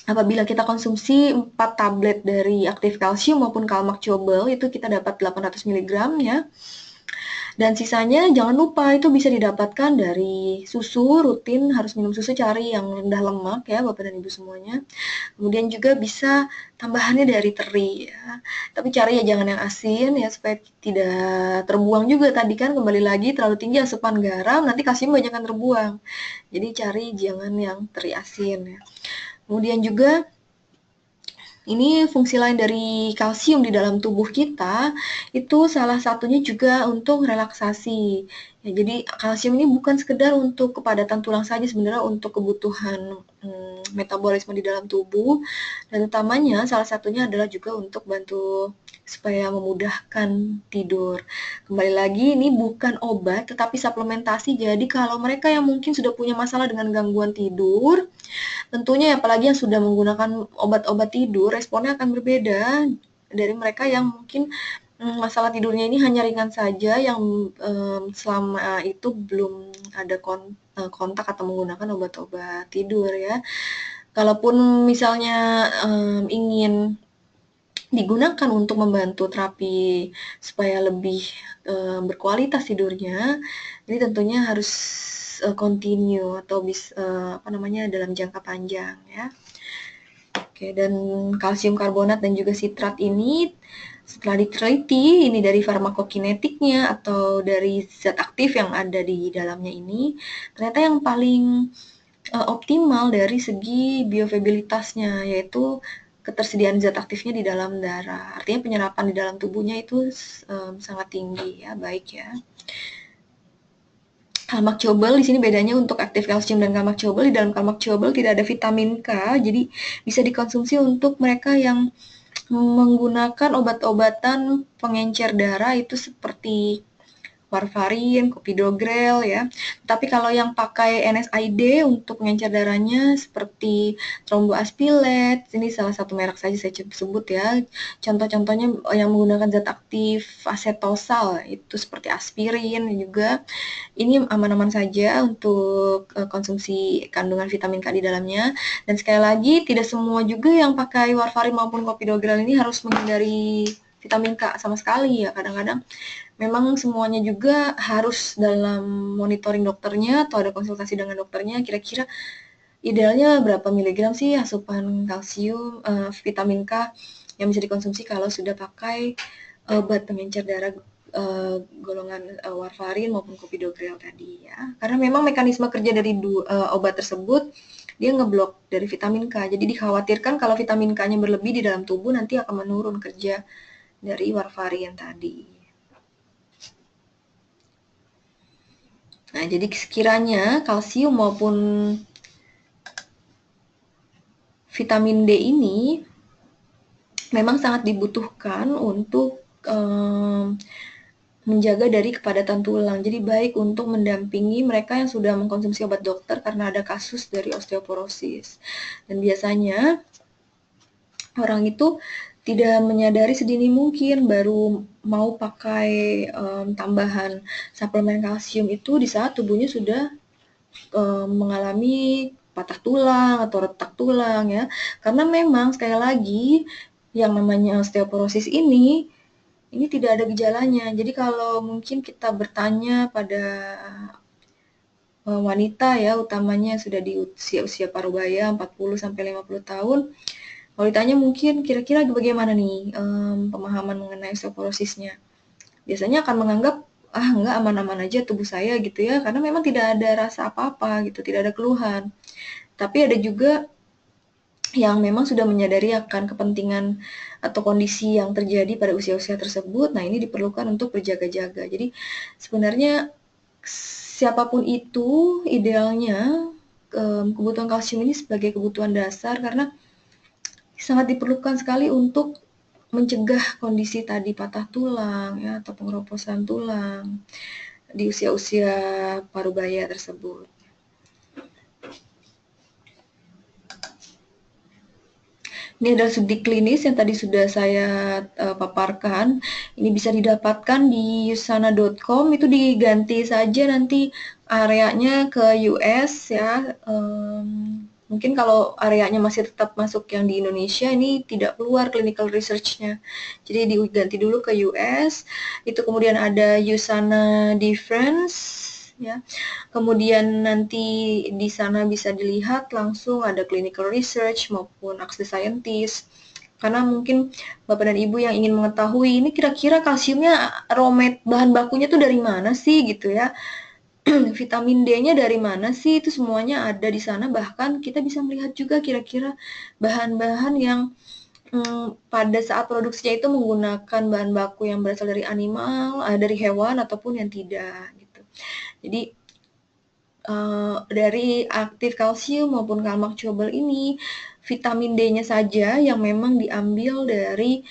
[SPEAKER 1] apabila kita konsumsi 4 tablet dari aktif kalsium maupun Calmax Chewable, itu kita dapat 800 mg ya. Dan sisanya jangan lupa itu bisa didapatkan dari susu, rutin harus minum susu, cari yang rendah lemak ya Bapak dan Ibu semuanya. Kemudian juga bisa tambahannya dari teri ya. Tapi cari ya jangan yang asin ya, supaya tidak terbuang juga tadi kan, kembali lagi terlalu tinggi asupan garam, nanti kalsium banyak yang terbuang. Jadi cari jangan yang teri asin ya. Kemudian juga ini fungsi lain dari kalsium di dalam tubuh kita, itu salah satunya juga untuk relaksasi. Ya, jadi kalsium ini bukan sekedar untuk kepadatan tulang saja, sebenarnya untuk kebutuhan metabolisme di dalam tubuh, dan utamanya salah satunya adalah juga untuk bantu supaya memudahkan tidur. Kembali lagi, ini bukan obat tetapi suplementasi. Jadi kalau mereka yang mungkin sudah punya masalah dengan gangguan tidur, tentunya apalagi yang sudah menggunakan obat-obat tidur, responnya akan berbeda dari mereka yang mungkin masalah tidurnya ini hanya ringan saja, yang selama itu belum ada kontak atau menggunakan obat-obat tidur ya. Kalaupun misalnya ingin digunakan untuk membantu terapi supaya lebih berkualitas tidurnya, ini tentunya harus continue atau dalam jangka panjang ya. Oke, dan kalsium karbonat dan juga sitrat ini setelah diteliti ini dari farmakokinetiknya atau dari zat aktif yang ada di dalamnya ini, ternyata yang paling optimal dari segi bioavailabilitasnya, yaitu ketersediaan zat aktifnya di dalam darah. Artinya penyerapan di dalam tubuhnya itu sangat tinggi ya, baik ya. Kalmak chewable di sini bedanya untuk aktif kalsium dan kalmak chewable. Di dalam kalmak chewable tidak ada vitamin K, jadi bisa dikonsumsi untuk mereka yang menggunakan obat-obatan pengencer darah itu seperti warfarin, clopidogrel ya. Tapi kalau yang pakai NSAID untuk pengencer darahnya seperti thromboaspilate, ini salah satu merek saja saya sebut ya. Contoh-contohnya yang menggunakan zat aktif asetosal itu seperti aspirin juga. Ini aman-aman saja untuk konsumsi kandungan vitamin K di dalamnya. Dan sekali lagi tidak semua juga yang pakai warfarin maupun clopidogrel ini harus menghindari vitamin K sama sekali ya. Kadang-kadang memang semuanya juga harus dalam monitoring dokternya atau ada konsultasi dengan dokternya, kira-kira idealnya berapa miligram sih asupan kalsium, vitamin K yang bisa dikonsumsi kalau sudah pakai obat pengencer darah golongan warfarin maupun clopidogrel tadi ya. Karena memang mekanisme kerja dari obat tersebut dia ngeblok dari vitamin K. Jadi dikhawatirkan kalau vitamin K-nya berlebih di dalam tubuh nanti akan menurun kerja dari warfarin tadi. Nah, jadi sekiranya kalsium maupun vitamin D ini memang sangat dibutuhkan untuk menjaga dari kepadatan tulang. Jadi baik untuk mendampingi mereka yang sudah mengkonsumsi obat dokter karena ada kasus dari osteoporosis. Dan biasanya orang itu tidak menyadari sedini mungkin, baru mau pakai tambahan suplemen kalsium itu di saat tubuhnya sudah mengalami patah tulang atau retak tulang ya. Karena memang sekali lagi yang namanya osteoporosis ini tidak ada gejalanya. Jadi kalau mungkin kita bertanya pada wanita ya, utamanya sudah di usia parubaya 40 sampai 50 tahun, kalau ditanya mungkin kira-kira bagaimana nih pemahaman mengenai osteoporosisnya. Biasanya akan menganggap enggak, aman-aman aja tubuh saya gitu ya, karena memang tidak ada rasa apa-apa gitu, tidak ada keluhan. Tapi ada juga yang memang sudah menyadari akan kepentingan atau kondisi yang terjadi pada usia-usia tersebut. Nah, ini diperlukan untuk berjaga-jaga. Jadi sebenarnya siapapun itu idealnya kebutuhan kalsium ini sebagai kebutuhan dasar karena sangat diperlukan sekali untuk mencegah kondisi tadi patah tulang ya atau pengeroposan tulang di usia-usia parubaya tersebut. Ini adalah studi klinis yang tadi sudah saya paparkan. Ini bisa didapatkan di usana.com, itu diganti saja nanti areanya ke US ya. Mungkin kalau areanya masih tetap masuk yang di Indonesia, ini tidak keluar clinical research-nya. Jadi diganti dulu ke US, itu kemudian ada Usana Difference, ya. Kemudian nanti di sana bisa dilihat langsung ada clinical research maupun ask the scientist. Karena mungkin Bapak dan Ibu yang ingin mengetahui ini kira-kira kalsiumnya bahan bakunya tuh dari mana sih gitu ya. Vitamin D-nya dari mana sih? Itu semuanya ada di sana. Bahkan kita bisa melihat juga kira-kira bahan-bahan yang pada saat produksinya itu menggunakan bahan baku yang berasal dari animal, dari hewan ataupun yang tidak gitu. Jadi dari aktif kalsium maupun kalmak chewable ini, vitamin D-nya saja yang memang diambil dari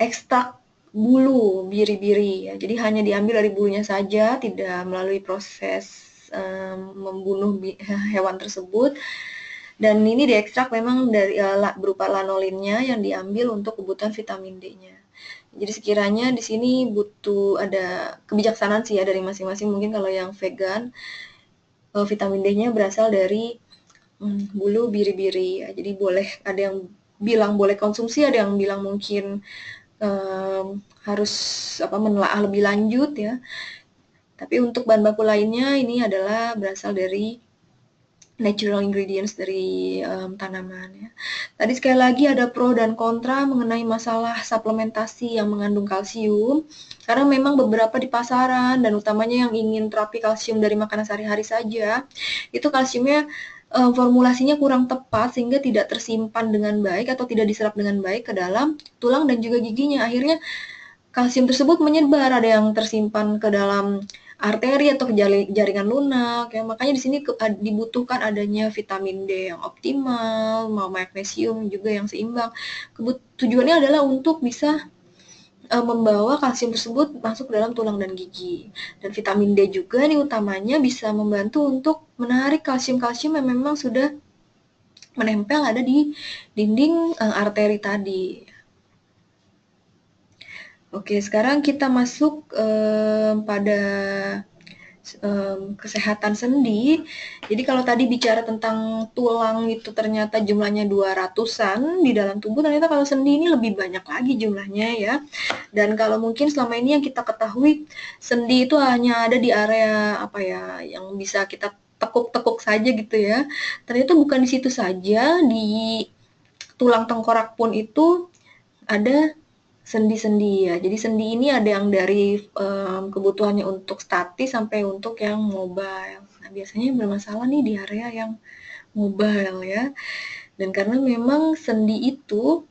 [SPEAKER 1] ekstrak bulu biri-biri ya. Jadi hanya diambil dari bulunya saja, tidak melalui proses membunuh hewan tersebut. Dan ini diekstrak memang dari berupa lanolinnya yang diambil untuk kebutuhan vitamin D-nya. Jadi sekiranya di sini butuh ada kebijaksanaan sih ya dari masing-masing. Mungkin kalau yang vegan vitamin D-nya berasal dari bulu biri-biri ya. Jadi boleh ada yang bilang boleh konsumsi, ada yang bilang mungkin harus menelaah lebih lanjut ya. Tapi untuk bahan baku lainnya ini adalah berasal dari natural ingredients dari tanaman ya. Tadi sekali lagi ada pro dan kontra mengenai masalah suplementasi yang mengandung kalsium. Karena memang beberapa di pasaran dan utamanya yang ingin terapi kalsium dari makanan sehari-hari saja, itu kalsiumnya formulasinya kurang tepat sehingga tidak tersimpan dengan baik atau tidak diserap dengan baik ke dalam tulang dan juga giginya. Akhirnya kalsium tersebut menyebar, ada yang tersimpan ke dalam arteri atau ke jaringan lunak ya. Makanya di sini dibutuhkan adanya vitamin D yang optimal, magnesium juga yang seimbang. Tujuannya adalah untuk bisa membawa kalsium tersebut masuk ke dalam tulang dan gigi. Dan vitamin D juga nih utamanya bisa membantu untuk menarik kalsium-kalsium yang memang sudah menempel ada di dinding arteri tadi. Oke, sekarang kita masuk pada kesehatan sendi. Jadi kalau tadi bicara tentang tulang itu ternyata jumlahnya 200-an di dalam tubuh, ternyata kalau sendi ini lebih banyak lagi jumlahnya ya. Dan kalau mungkin selama ini yang kita ketahui, sendi itu hanya ada di area yang bisa kita tekuk-tekuk saja gitu ya. Ternyata bukan di situ saja, di tulang tengkorak pun itu ada sendi-sendi ya. Jadi sendi ini ada yang dari kebutuhannya untuk statis sampai untuk yang mobile. Nah, biasanya bermasalah nih di area yang mobile ya. Dan karena memang sendi itu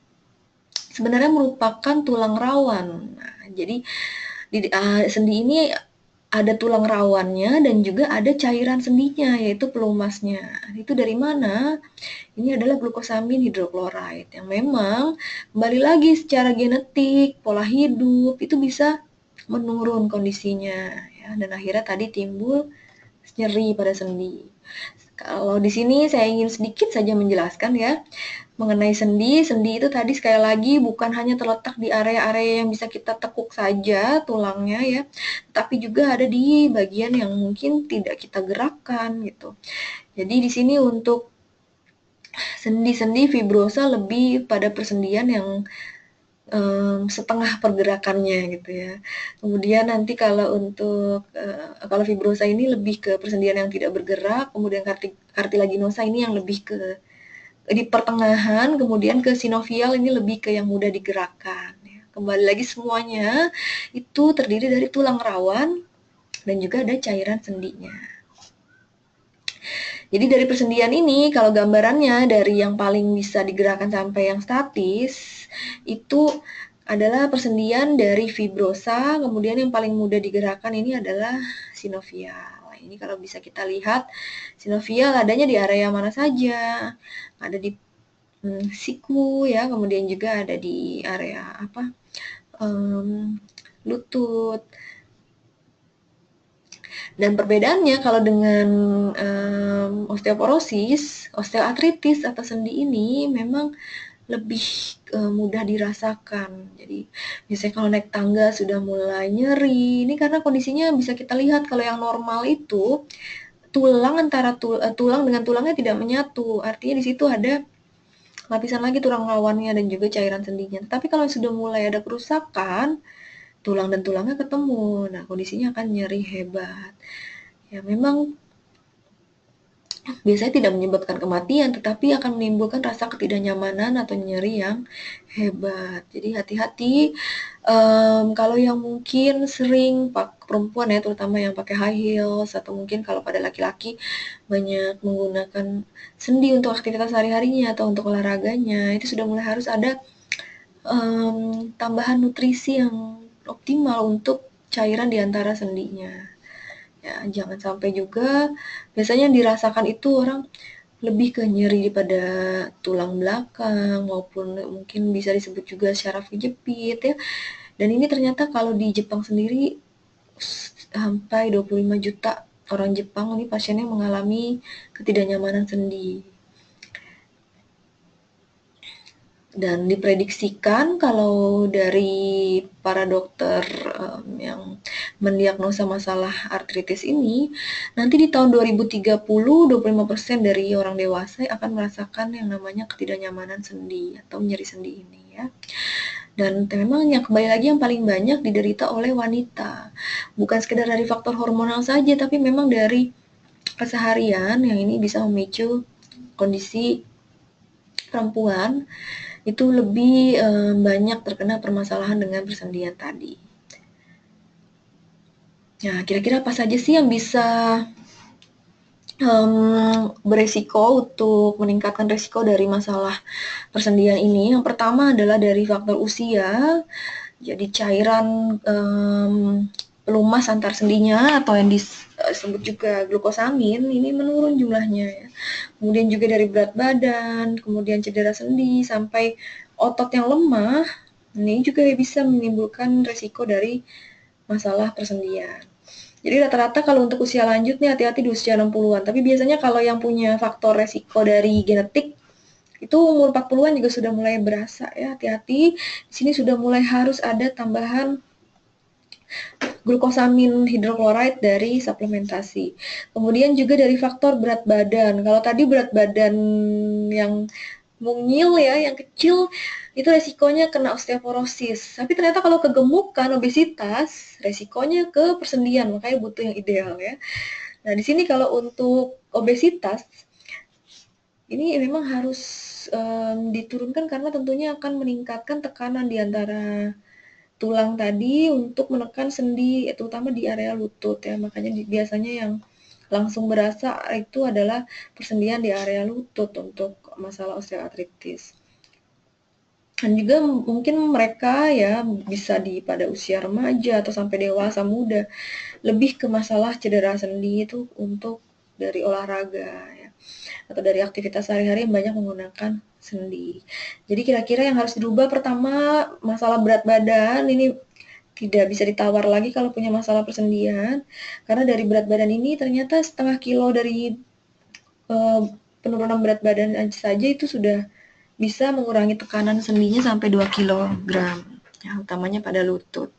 [SPEAKER 1] sebenarnya merupakan tulang rawan. Nah, jadi sendi ini ada tulang rawannya dan juga ada cairan sendinya, yaitu pelumasnya. Itu dari mana? Ini adalah glukosamin hidroklorid yang memang kembali lagi secara genetik, pola hidup itu bisa menurun kondisinya ya, dan akhirnya tadi timbul nyeri pada sendi. Kalau di sini saya ingin sedikit saja menjelaskan ya mengenai sendi. Sendi itu tadi sekali lagi bukan hanya terletak di area-area yang bisa kita tekuk saja tulangnya ya, tapi juga ada di bagian yang mungkin tidak kita gerakkan gitu. Jadi di sini untuk sendi-sendi fibrosa lebih pada persendian yang setengah pergerakannya gitu ya. Kemudian nanti kalau untuk kalau fibrosa ini lebih ke persendian yang tidak bergerak, kemudian cartilaginosa ini yang lebih ke di pertengahan, kemudian ke sinovial ini lebih ke yang mudah digerakkan. Ya. Kembali lagi semuanya itu terdiri dari tulang rawan dan juga ada cairan sendinya. Jadi dari persendian ini, kalau gambarannya dari yang paling bisa digerakkan sampai yang statis, itu adalah persendian dari fibrosa, kemudian yang paling mudah digerakkan ini adalah sinovial. Ini kalau bisa kita lihat, sinovial adanya di area mana saja, ada di siku ya, kemudian juga ada di area lutut. Dan perbedaannya kalau dengan osteoporosis, osteoartritis atau sendi ini memang lebih mudah dirasakan. Jadi biasanya kalau naik tangga sudah mulai nyeri. Ini karena kondisinya bisa kita lihat kalau yang normal itu tulang antara tulang dengan tulangnya tidak menyatu. Artinya di situ ada lapisan lagi tulang rawannya dan juga cairan sendinya. Tapi kalau sudah mulai ada kerusakan, tulang dan tulangnya ketemu. Nah, kondisinya akan nyeri hebat. Ya, memang biasanya tidak menyebabkan kematian, tetapi akan menimbulkan rasa ketidaknyamanan atau nyeri yang hebat. Jadi hati-hati kalau yang mungkin sering perempuan ya, terutama yang pakai high heels atau mungkin kalau pada laki-laki banyak menggunakan sendi untuk aktivitas sehari-harinya atau untuk olahraganya, itu sudah mulai harus ada tambahan nutrisi yang optimal untuk cairan di antara sendinya. Ya, jangan sampai juga biasanya dirasakan itu orang lebih ke nyeri pada tulang belakang maupun mungkin bisa disebut juga syaraf kejepit ya. Dan ini ternyata kalau di Jepang sendiri sampai 25 juta orang Jepang ini pasiennya mengalami ketidaknyamanan sendi. Dan diprediksikan kalau dari para dokter yang mendiagnosa masalah artritis ini, nanti di tahun 2030, 25% dari orang dewasa akan merasakan yang namanya ketidaknyamanan sendi atau nyeri sendi ini ya. Dan memang yang kembali lagi yang paling banyak diderita oleh wanita. Bukan sekedar dari faktor hormonal saja, tapi memang dari keseharian yang ini bisa memicu kondisi perempuan itu lebih banyak terkena permasalahan dengan persendian tadi. Nah, kira-kira apa saja sih yang bisa beresiko untuk meningkatkan resiko dari masalah persendian ini? Yang pertama adalah dari faktor usia, jadi cairan pelumas antar sendinya atau yang disebut juga glukosamin ini menurun jumlahnya ya. Kemudian juga dari berat badan, kemudian cedera sendi sampai otot yang lemah, ini juga bisa menimbulkan resiko dari masalah persendian. Jadi rata-rata kalau untuk usia lanjut nih hati-hati di usia 60-an. Tapi biasanya kalau yang punya faktor resiko dari genetik itu umur 40-an juga sudah mulai berasa ya, hati-hati. Di sini sudah mulai harus ada tambahan glukosamin hidroklorid dari suplementasi. Kemudian juga dari faktor berat badan. Kalau tadi berat badan yang mungil ya, yang kecil, itu resikonya kena osteoporosis. Tapi ternyata kalau kegemukan, obesitas, resikonya ke persendian, makanya butuh yang ideal ya. Nah, di sini kalau untuk obesitas, ini memang harus diturunkan karena tentunya akan meningkatkan tekanan di antara tulang tadi untuk menekan sendi, terutama di area lutut ya. Makanya biasanya yang langsung berasa itu adalah persendian di area lutut untuk masalah osteoartritis. Dan juga mungkin mereka ya bisa pada usia remaja atau sampai dewasa muda lebih ke masalah cedera sendi itu untuk dari olahraga ya, atau dari aktivitas sehari-hari yang banyak menggunakan sendi. Jadi kira-kira yang harus dirubah pertama masalah berat badan ini tidak bisa ditawar lagi kalau punya masalah persendian karena dari berat badan ini ternyata setengah kilo dari penurunan berat badan saja itu sudah bisa mengurangi tekanan sendinya sampai 2 kilogram ya, utamanya pada lutut.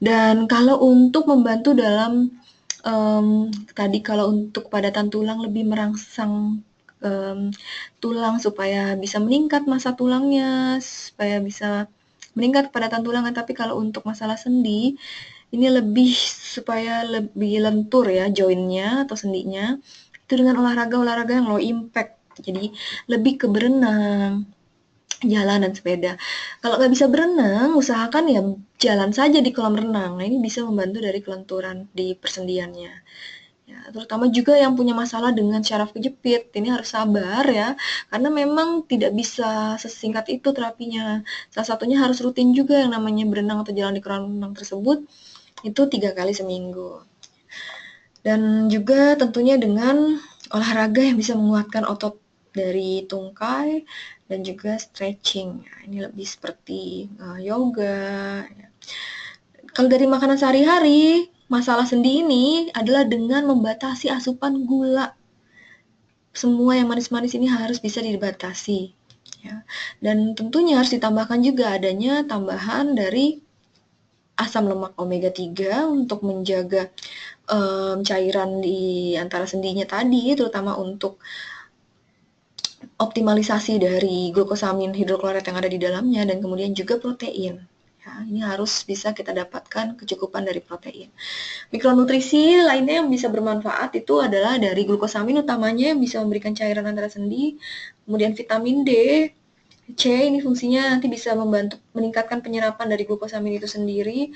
[SPEAKER 1] Dan kalau untuk membantu dalam tadi kalau untuk kepadatan tulang lebih merangsang tulang supaya bisa meningkat massa tulangnya, supaya bisa meningkat kepadatan tulang. Tapi kalau untuk masalah sendi, ini lebih supaya lebih lentur ya joinnya atau sendinya, itu dengan olahraga-olahraga yang low impact. Jadi lebih ke berenang, jalan dan sepeda. Kalau nggak bisa berenang, usahakan ya jalan saja di kolam renang. Nah, ini bisa membantu dari kelenturan di persendiannya. Ya, terutama juga yang punya masalah dengan syaraf kejepit, ini harus sabar ya, karena memang tidak bisa sesingkat itu terapinya. Salah satunya harus rutin juga yang namanya berenang atau jalan di kolam renang tersebut, itu 3 kali seminggu. Dan juga tentunya dengan olahraga yang bisa menguatkan otot dari tungkai dan juga stretching. Ya, ini lebih seperti yoga. Ya. Kalau dari makanan sehari-hari, masalah sendi ini adalah dengan membatasi asupan gula. Semua yang manis-manis ini harus bisa dibatasi. Ya. Dan tentunya harus ditambahkan juga adanya tambahan dari asam lemak omega 3 untuk menjaga cairan di antara sendinya tadi, terutama untuk optimalisasi dari glukosamin hidroklorid yang ada di dalamnya, dan kemudian juga protein. Ya, ini harus bisa kita dapatkan kecukupan dari protein. Mikronutrisi lainnya yang bisa bermanfaat itu adalah dari glukosamin utamanya yang bisa memberikan cairan antara sendi, kemudian vitamin D, C ini fungsinya nanti bisa membantu meningkatkan penyerapan dari glukosamin itu sendiri.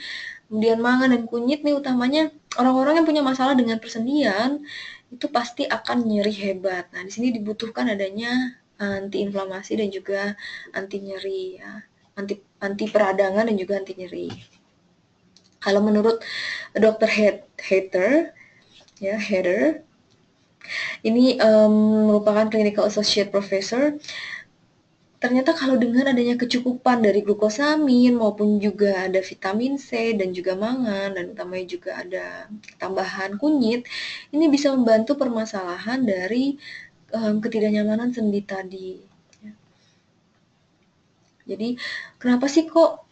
[SPEAKER 1] Kemudian mangan dan kunyit nih utamanya orang-orang yang punya masalah dengan persendian itu pasti akan nyeri hebat. Nah, di sini dibutuhkan adanya antiinflamasi dan juga anti nyeri ya. Anti peradangan dan juga anti nyeri. Kalau menurut Dr. Heather ya, Heather Ini merupakan clinical associate professor. Ternyata kalau dengan adanya kecukupan dari glukosamin maupun juga ada vitamin C dan juga mangan dan utamanya juga ada tambahan kunyit, ini bisa membantu permasalahan dari ketidaknyamanan sendi tadi. Jadi kenapa sih kok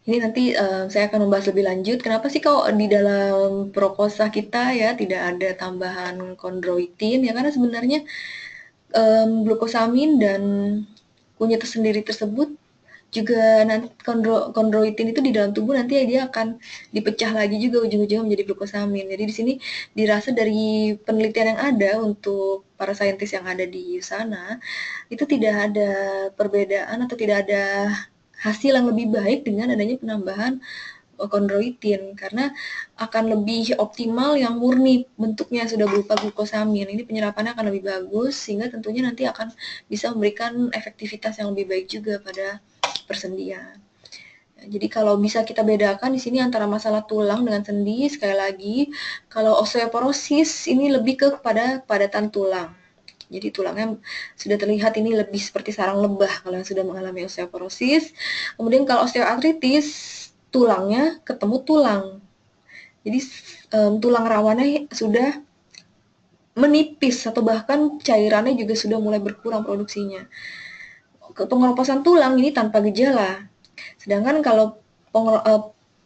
[SPEAKER 1] ini nanti saya akan membahas lebih lanjut. Kenapa sih kalau di dalam prokosa kita ya tidak ada tambahan kondroitin? Ya karena sebenarnya glukosamin dan kunyit tersendiri tersebut juga nanti kondroitin itu di dalam tubuh nanti dia akan dipecah lagi juga ujung-ujungnya menjadi glukosamin. Jadi di sini dirasa dari penelitian yang ada untuk para saintis yang ada di sana itu tidak ada perbedaan atau tidak ada hasil yang lebih baik dengan adanya penambahan kondroitin karena akan lebih optimal yang murni bentuknya sudah berupa glukosamin. Ini penyerapannya akan lebih bagus sehingga tentunya nanti akan bisa memberikan efektivitas yang lebih baik juga pada persendian. Jadi kalau bisa kita bedakan di sini antara masalah tulang dengan sendi, sekali lagi, kalau osteoporosis ini lebih kepada padatan tulang. Jadi tulangnya sudah terlihat ini lebih seperti sarang lebah kalau yang sudah mengalami osteoporosis. Kemudian kalau osteoartritis, tulangnya ketemu tulang. Jadi tulang rawannya sudah menipis atau bahkan cairannya juga sudah mulai berkurang produksinya. Pengeroposan tulang ini tanpa gejala. Sedangkan kalau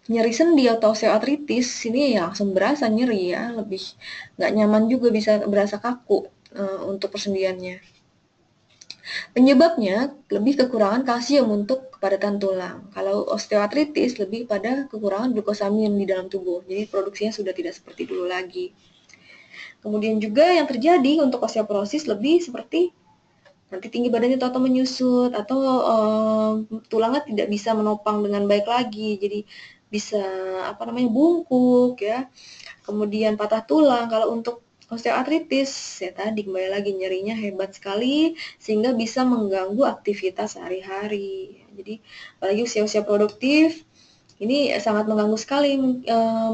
[SPEAKER 1] nyeri sendi atau osteoartritis ini ya langsung berasa nyeri ya, lebih nggak nyaman juga bisa berasa kaku untuk persendiannya. Penyebabnya lebih kekurangan kalsium untuk kepadatan tulang. Kalau osteoartritis lebih pada kekurangan glukosamin di dalam tubuh. Jadi produksinya sudah tidak seperti dulu lagi. Kemudian juga yang terjadi untuk osteoporosis lebih seperti nanti tinggi badannya atau menyusut atau tulangnya tidak bisa menopang dengan baik lagi. Jadi bisa bungkuk ya. Kemudian patah tulang. Kalau untuk osteoartritis, ya tadi kembali lagi nyerinya hebat sekali sehingga bisa mengganggu aktivitas sehari-hari. Jadi apalagi usia-usia produktif ini sangat mengganggu sekali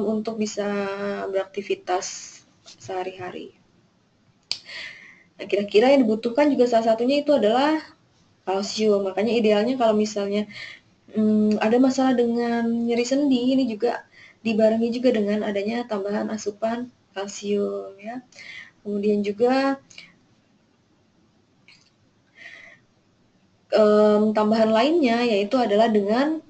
[SPEAKER 1] untuk bisa beraktivitas sehari-hari. Nah, kira-kira yang dibutuhkan juga salah satunya itu adalah kalsium. Makanya idealnya kalau misalnya ada masalah dengan nyeri sendi, ini juga dibarengi juga dengan adanya tambahan asupan kalsium ya. Kemudian juga tambahan lainnya yaitu adalah dengan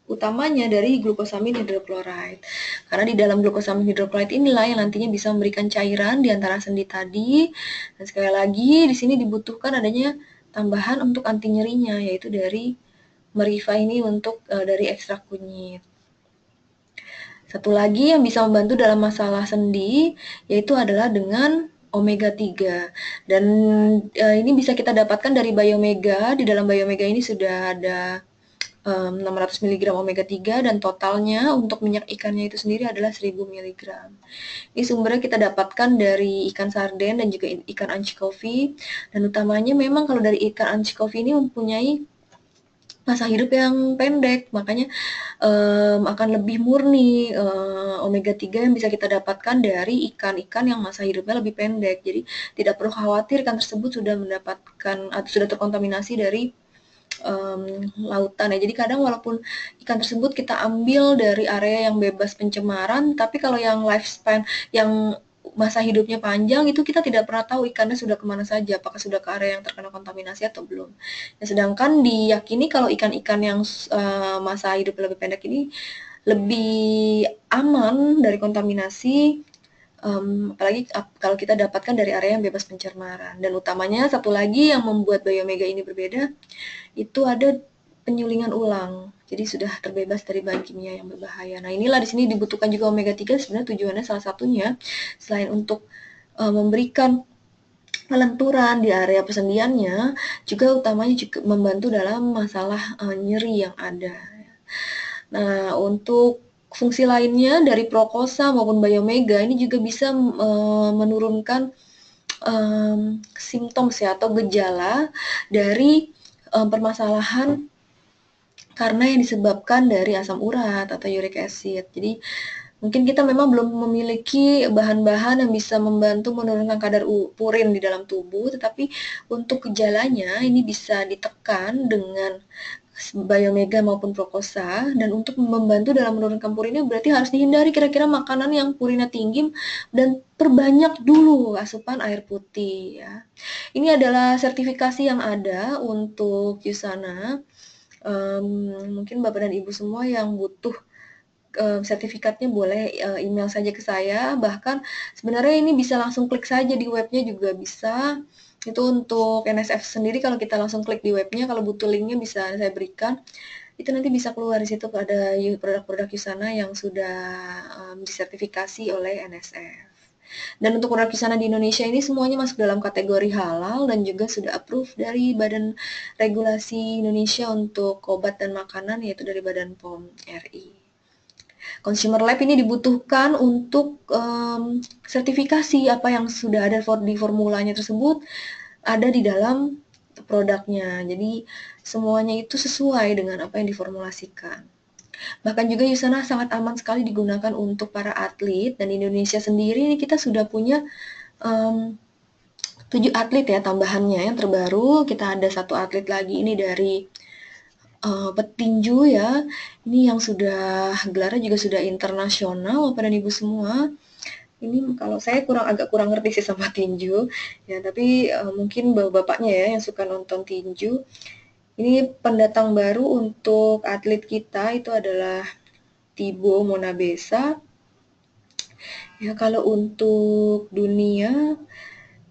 [SPEAKER 1] utamanya dari glukosamin hidrochloride. Karena di dalam glukosamin hidrochloride inilah yang nantinya bisa memberikan cairan di antara sendi tadi. Dan sekali lagi di sini dibutuhkan adanya tambahan untuk anti nyerinya yaitu dari merifa ini untuk dari ekstrak kunyit. Satu lagi yang bisa membantu dalam masalah sendi yaitu adalah dengan omega 3. Dan ini bisa kita dapatkan dari Biomega. Di dalam Biomega ini sudah ada 600 mg omega 3 dan totalnya untuk minyak ikannya itu sendiri adalah 1000 mg. Ini sumbernya kita dapatkan dari ikan sarden dan juga ikan anchovy. Dan utamanya memang kalau dari ikan anchovy ini mempunyai masa hidup yang pendek, makanya akan lebih murni omega 3 yang bisa kita dapatkan dari ikan-ikan yang masa hidupnya lebih pendek. Jadi tidak perlu khawatir ikan tersebut sudah mendapatkan atau sudah terkontaminasi dari lautan ya. Jadi kadang walaupun ikan tersebut kita ambil dari area yang bebas pencemaran, tapi kalau yang lifespan yang masa hidupnya panjang itu kita tidak pernah tahu ikannya sudah kemana saja, apakah sudah ke area yang terkena kontaminasi atau belum. Ya, sedangkan diyakini kalau ikan-ikan yang masa hidup lebih pendek ini lebih aman dari kontaminasi, apalagi kalau kita dapatkan dari area yang bebas pencemaran. Dan utamanya satu lagi yang membuat Biomega ini berbeda, itu ada penyulingan ulang. Jadi sudah terbebas dari bahan kimia yang berbahaya. Nah, inilah di sini dibutuhkan juga omega 3 sebenarnya tujuannya salah satunya selain untuk memberikan kelenturan di area persendiannya, juga utamanya juga membantu dalam masalah nyeri yang ada. Nah, untuk fungsi lainnya dari Prokosa maupun Biomega ini juga bisa menurunkan simptom ya atau gejala dari permasalahan karena yang disebabkan dari asam urat atau uric acid. Jadi Mungkin kita memang belum memiliki bahan-bahan yang bisa membantu menurunkan kadar purin di dalam tubuh, tetapi untuk gejalanya ini bisa ditekan dengan biomega maupun prokosa, dan untuk membantu dalam menurunkan purinnya berarti harus dihindari kira-kira makanan yang purinnya tinggi dan perbanyak dulu asupan air putih ya. Ini adalah sertifikasi yang ada untuk Yusana. Mungkin Bapak dan Ibu semua yang butuh sertifikatnya boleh email saja ke saya. Bahkan sebenarnya ini bisa langsung klik saja di webnya juga bisa. Itu untuk NSF sendiri kalau kita langsung klik di webnya, kalau butuh linknya bisa saya berikan. Itu nanti bisa keluar di situ ada produk-produk Yusana yang sudah disertifikasi oleh NSF. Dan untuk produk Yusana di Indonesia ini semuanya masuk dalam kategori halal dan juga sudah approve dari Badan Regulasi Indonesia untuk obat dan makanan, yaitu dari Badan POM RI. Consumer Lab ini dibutuhkan untuk sertifikasi apa yang sudah ada di formulanya tersebut ada di dalam produknya. Jadi semuanya itu sesuai dengan apa yang diformulasikan. Bahkan juga Yusana sangat aman sekali digunakan untuk para atlet, dan di Indonesia sendiri ini kita sudah punya 7 atlet ya tambahannya yang terbaru. Kita ada 1 atlet lagi ini dari petinju ya, ini yang sudah gelarnya juga sudah internasional Bapak dan Ibu semua. Ini kalau saya agak kurang ngerti sih sama tinju ya, tapi mungkin bapak-bapaknya ya yang suka nonton tinju. Ini pendatang baru untuk atlet kita itu adalah Thibaut Monabesa. Ya, kalau untuk dunia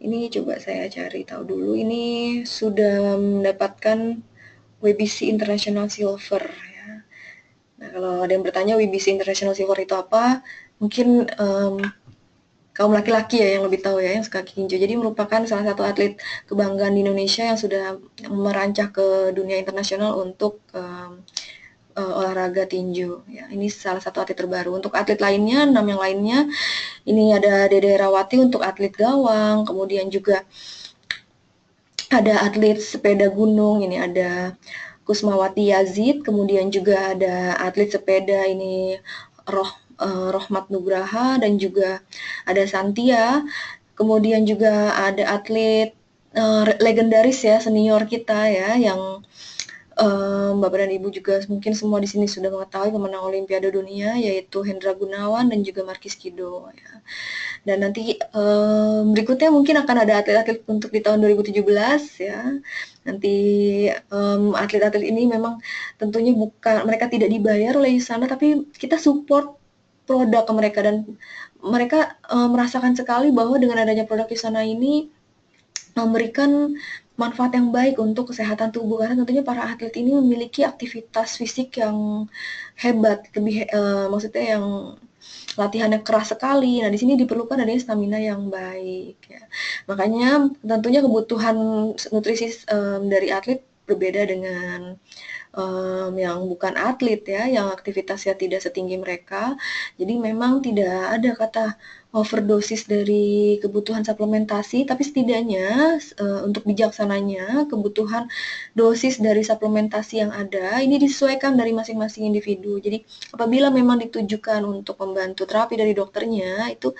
[SPEAKER 1] ini coba saya cari tahu dulu. Ini sudah mendapatkan WBC International Silver ya. Nah, kalau ada yang bertanya WBC International Silver itu apa, mungkin kaum laki-laki ya yang lebih tahu ya, yang suka tinju. Jadi merupakan salah satu atlet kebanggaan di Indonesia yang sudah merancah ke dunia internasional untuk olahraga tinju. Ya, ini salah satu atlet terbaru. Untuk atlet lainnya, 6 yang lainnya, ini ada Dede Herawati untuk atlet gawang, kemudian juga ada atlet sepeda gunung, ini ada Kusmawati Yazid, kemudian juga ada atlet sepeda ini Rohmat Nugraha, dan juga ada Santia, kemudian juga ada atlet legendaris ya, senior kita ya, yang Bapak dan Ibu juga mungkin semua di sini sudah mengetahui, pemenang Olimpiade Dunia, yaitu Hendra Gunawan dan juga Markis Kido ya. Dan nanti berikutnya mungkin akan ada atlet-atlet untuk di tahun 2017 ya. Nanti atlet-atlet ini memang tentunya mereka tidak dibayar oleh Yusana, tapi kita support produk ke mereka, dan mereka merasakan sekali bahwa dengan adanya produk Yusana ini memberikan manfaat yang baik untuk kesehatan tubuh, karena tentunya para atlet ini memiliki aktivitas fisik yang hebat, maksudnya yang latihannya keras sekali. Nah, di sini diperlukan adanya stamina yang baik ya. Makanya tentunya kebutuhan nutrisi dari atlet berbeda dengan yang bukan atlet ya, yang aktivitasnya tidak setinggi mereka. Jadi memang tidak ada kata overdosis dari kebutuhan suplementasi, tapi setidaknya untuk bijaksananya kebutuhan dosis dari suplementasi yang ada ini disesuaikan dari masing-masing individu. Jadi apabila memang ditujukan untuk membantu terapi dari dokternya, itu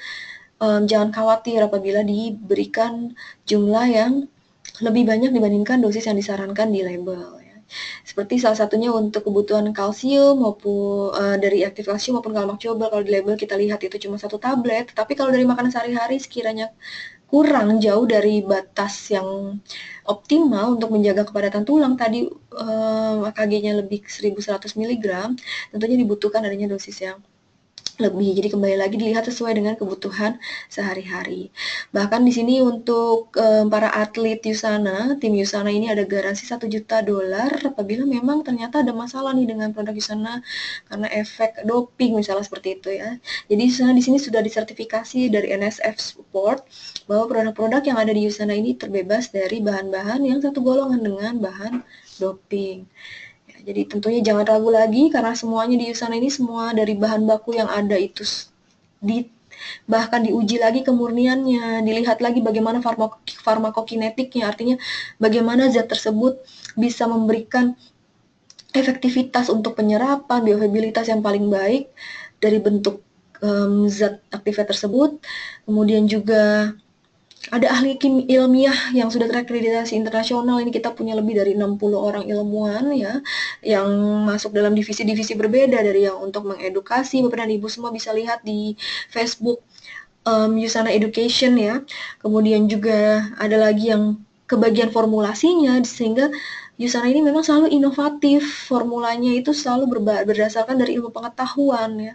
[SPEAKER 1] jangan khawatir apabila diberikan jumlah yang lebih banyak dibandingkan dosis yang disarankan di label. Seperti salah satunya untuk kebutuhan kalsium maupun dari aktif kalsium maupun kalmaktobal, kalau di label kita lihat itu cuma 1 tablet, tapi kalau dari makanan sehari-hari sekiranya kurang jauh dari batas yang optimal untuk menjaga kepadatan tulang tadi, AKG-nya lebih 1100 mg, tentunya dibutuhkan adanya dosis yang lebih. Jadi kembali lagi dilihat sesuai dengan kebutuhan sehari-hari. Bahkan di sini untuk para atlet Yusana, tim Yusana ini ada garansi $1 juta apabila memang ternyata ada masalah nih dengan produk Yusana karena efek doping misalnya seperti itu ya. Jadi Yusana di sini sudah disertifikasi dari NSF Support bahwa produk-produk yang ada di Yusana ini terbebas dari bahan-bahan yang satu golongan dengan bahan doping. Jadi tentunya jangan ragu lagi, karena semuanya di Yusana ini semua dari bahan baku yang ada itu bahkan diuji lagi kemurniannya, dilihat lagi bagaimana farmakokinetiknya, artinya bagaimana zat tersebut bisa memberikan efektivitas untuk penyerapan, bioavailabilitas yang paling baik dari bentuk zat aktiva tersebut. Kemudian juga ada ahli ilmiah yang sudah terakreditasi internasional. Ini kita punya lebih dari 60 orang ilmuwan ya, yang masuk dalam divisi-divisi berbeda dari yang untuk mengedukasi. Bapak dan Ibu semua bisa lihat di Facebook Usana Education ya. Kemudian juga ada lagi yang kebagian formulasinya, sehingga Usana ini memang selalu inovatif. Formulanya itu selalu berdasarkan dari ilmu pengetahuan ya.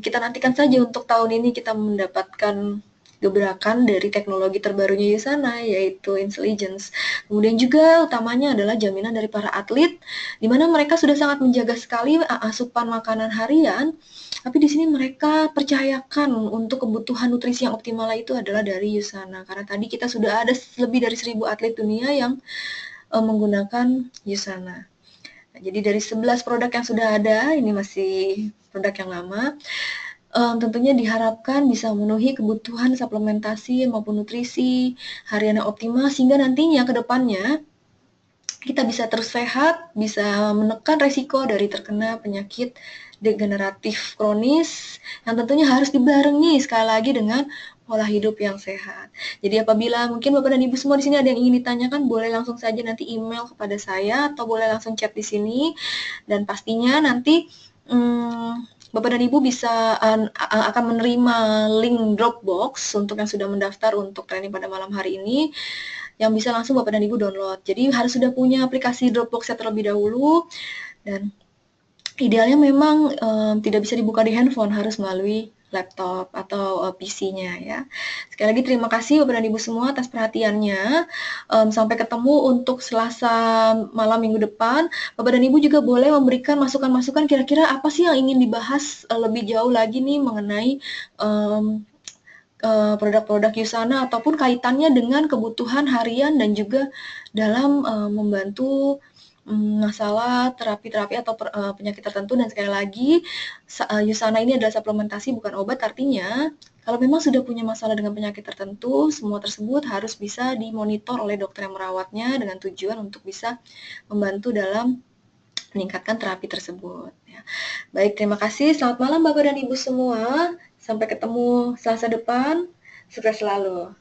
[SPEAKER 1] Kita nantikan saja untuk tahun ini kita mendapatkan gebrakan dari teknologi terbarunya Usana, yaitu Intelligence. Kemudian juga utamanya adalah jaminan dari para atlet, di mana mereka sudah sangat menjaga sekali asupan makanan harian, tapi di sini mereka percayakan untuk kebutuhan nutrisi yang optimal itu adalah dari Usana. Karena tadi kita sudah ada lebih dari 1.000 atlet dunia yang menggunakan Usana. Nah, jadi dari 11 produk yang sudah ada, ini masih produk yang lama, tentunya diharapkan bisa memenuhi kebutuhan suplementasi maupun nutrisi harian yang optimal, sehingga nantinya ke depannya kita bisa terus sehat, bisa menekan resiko dari terkena penyakit degeneratif kronis yang tentunya harus dibarengi sekali lagi dengan pola hidup yang sehat. Jadi apabila mungkin Bapak dan Ibu semua di sini ada yang ingin ditanyakan, boleh langsung saja nanti email kepada saya atau boleh langsung chat di sini. Dan pastinya nanti Bapak dan Ibu bisa akan menerima link Dropbox untuk yang sudah mendaftar untuk training pada malam hari ini, yang bisa langsung Bapak dan Ibu download. Jadi harus sudah punya aplikasi Dropbox terlebih dahulu, dan idealnya memang tidak bisa dibuka di handphone, harus melalui laptop atau PC-nya ya. Sekali lagi terima kasih Bapak dan Ibu semua atas perhatiannya. Sampai ketemu untuk Selasa malam minggu depan. Bapak dan Ibu juga boleh memberikan masukan-masukan kira-kira apa sih yang ingin dibahas lebih jauh lagi nih mengenai produk-produk Usana ataupun kaitannya dengan kebutuhan harian dan juga dalam membantu masalah terapi-terapi atau penyakit tertentu. Dan sekali lagi, Usana ini adalah suplementasi bukan obat, artinya kalau memang sudah punya masalah dengan penyakit tertentu, semua tersebut harus bisa dimonitor oleh dokter yang merawatnya dengan tujuan untuk bisa membantu dalam meningkatkan terapi tersebut. Ya. Baik, terima kasih. Selamat malam Bapak dan Ibu semua. Sampai ketemu Selasa depan. Sukses selalu.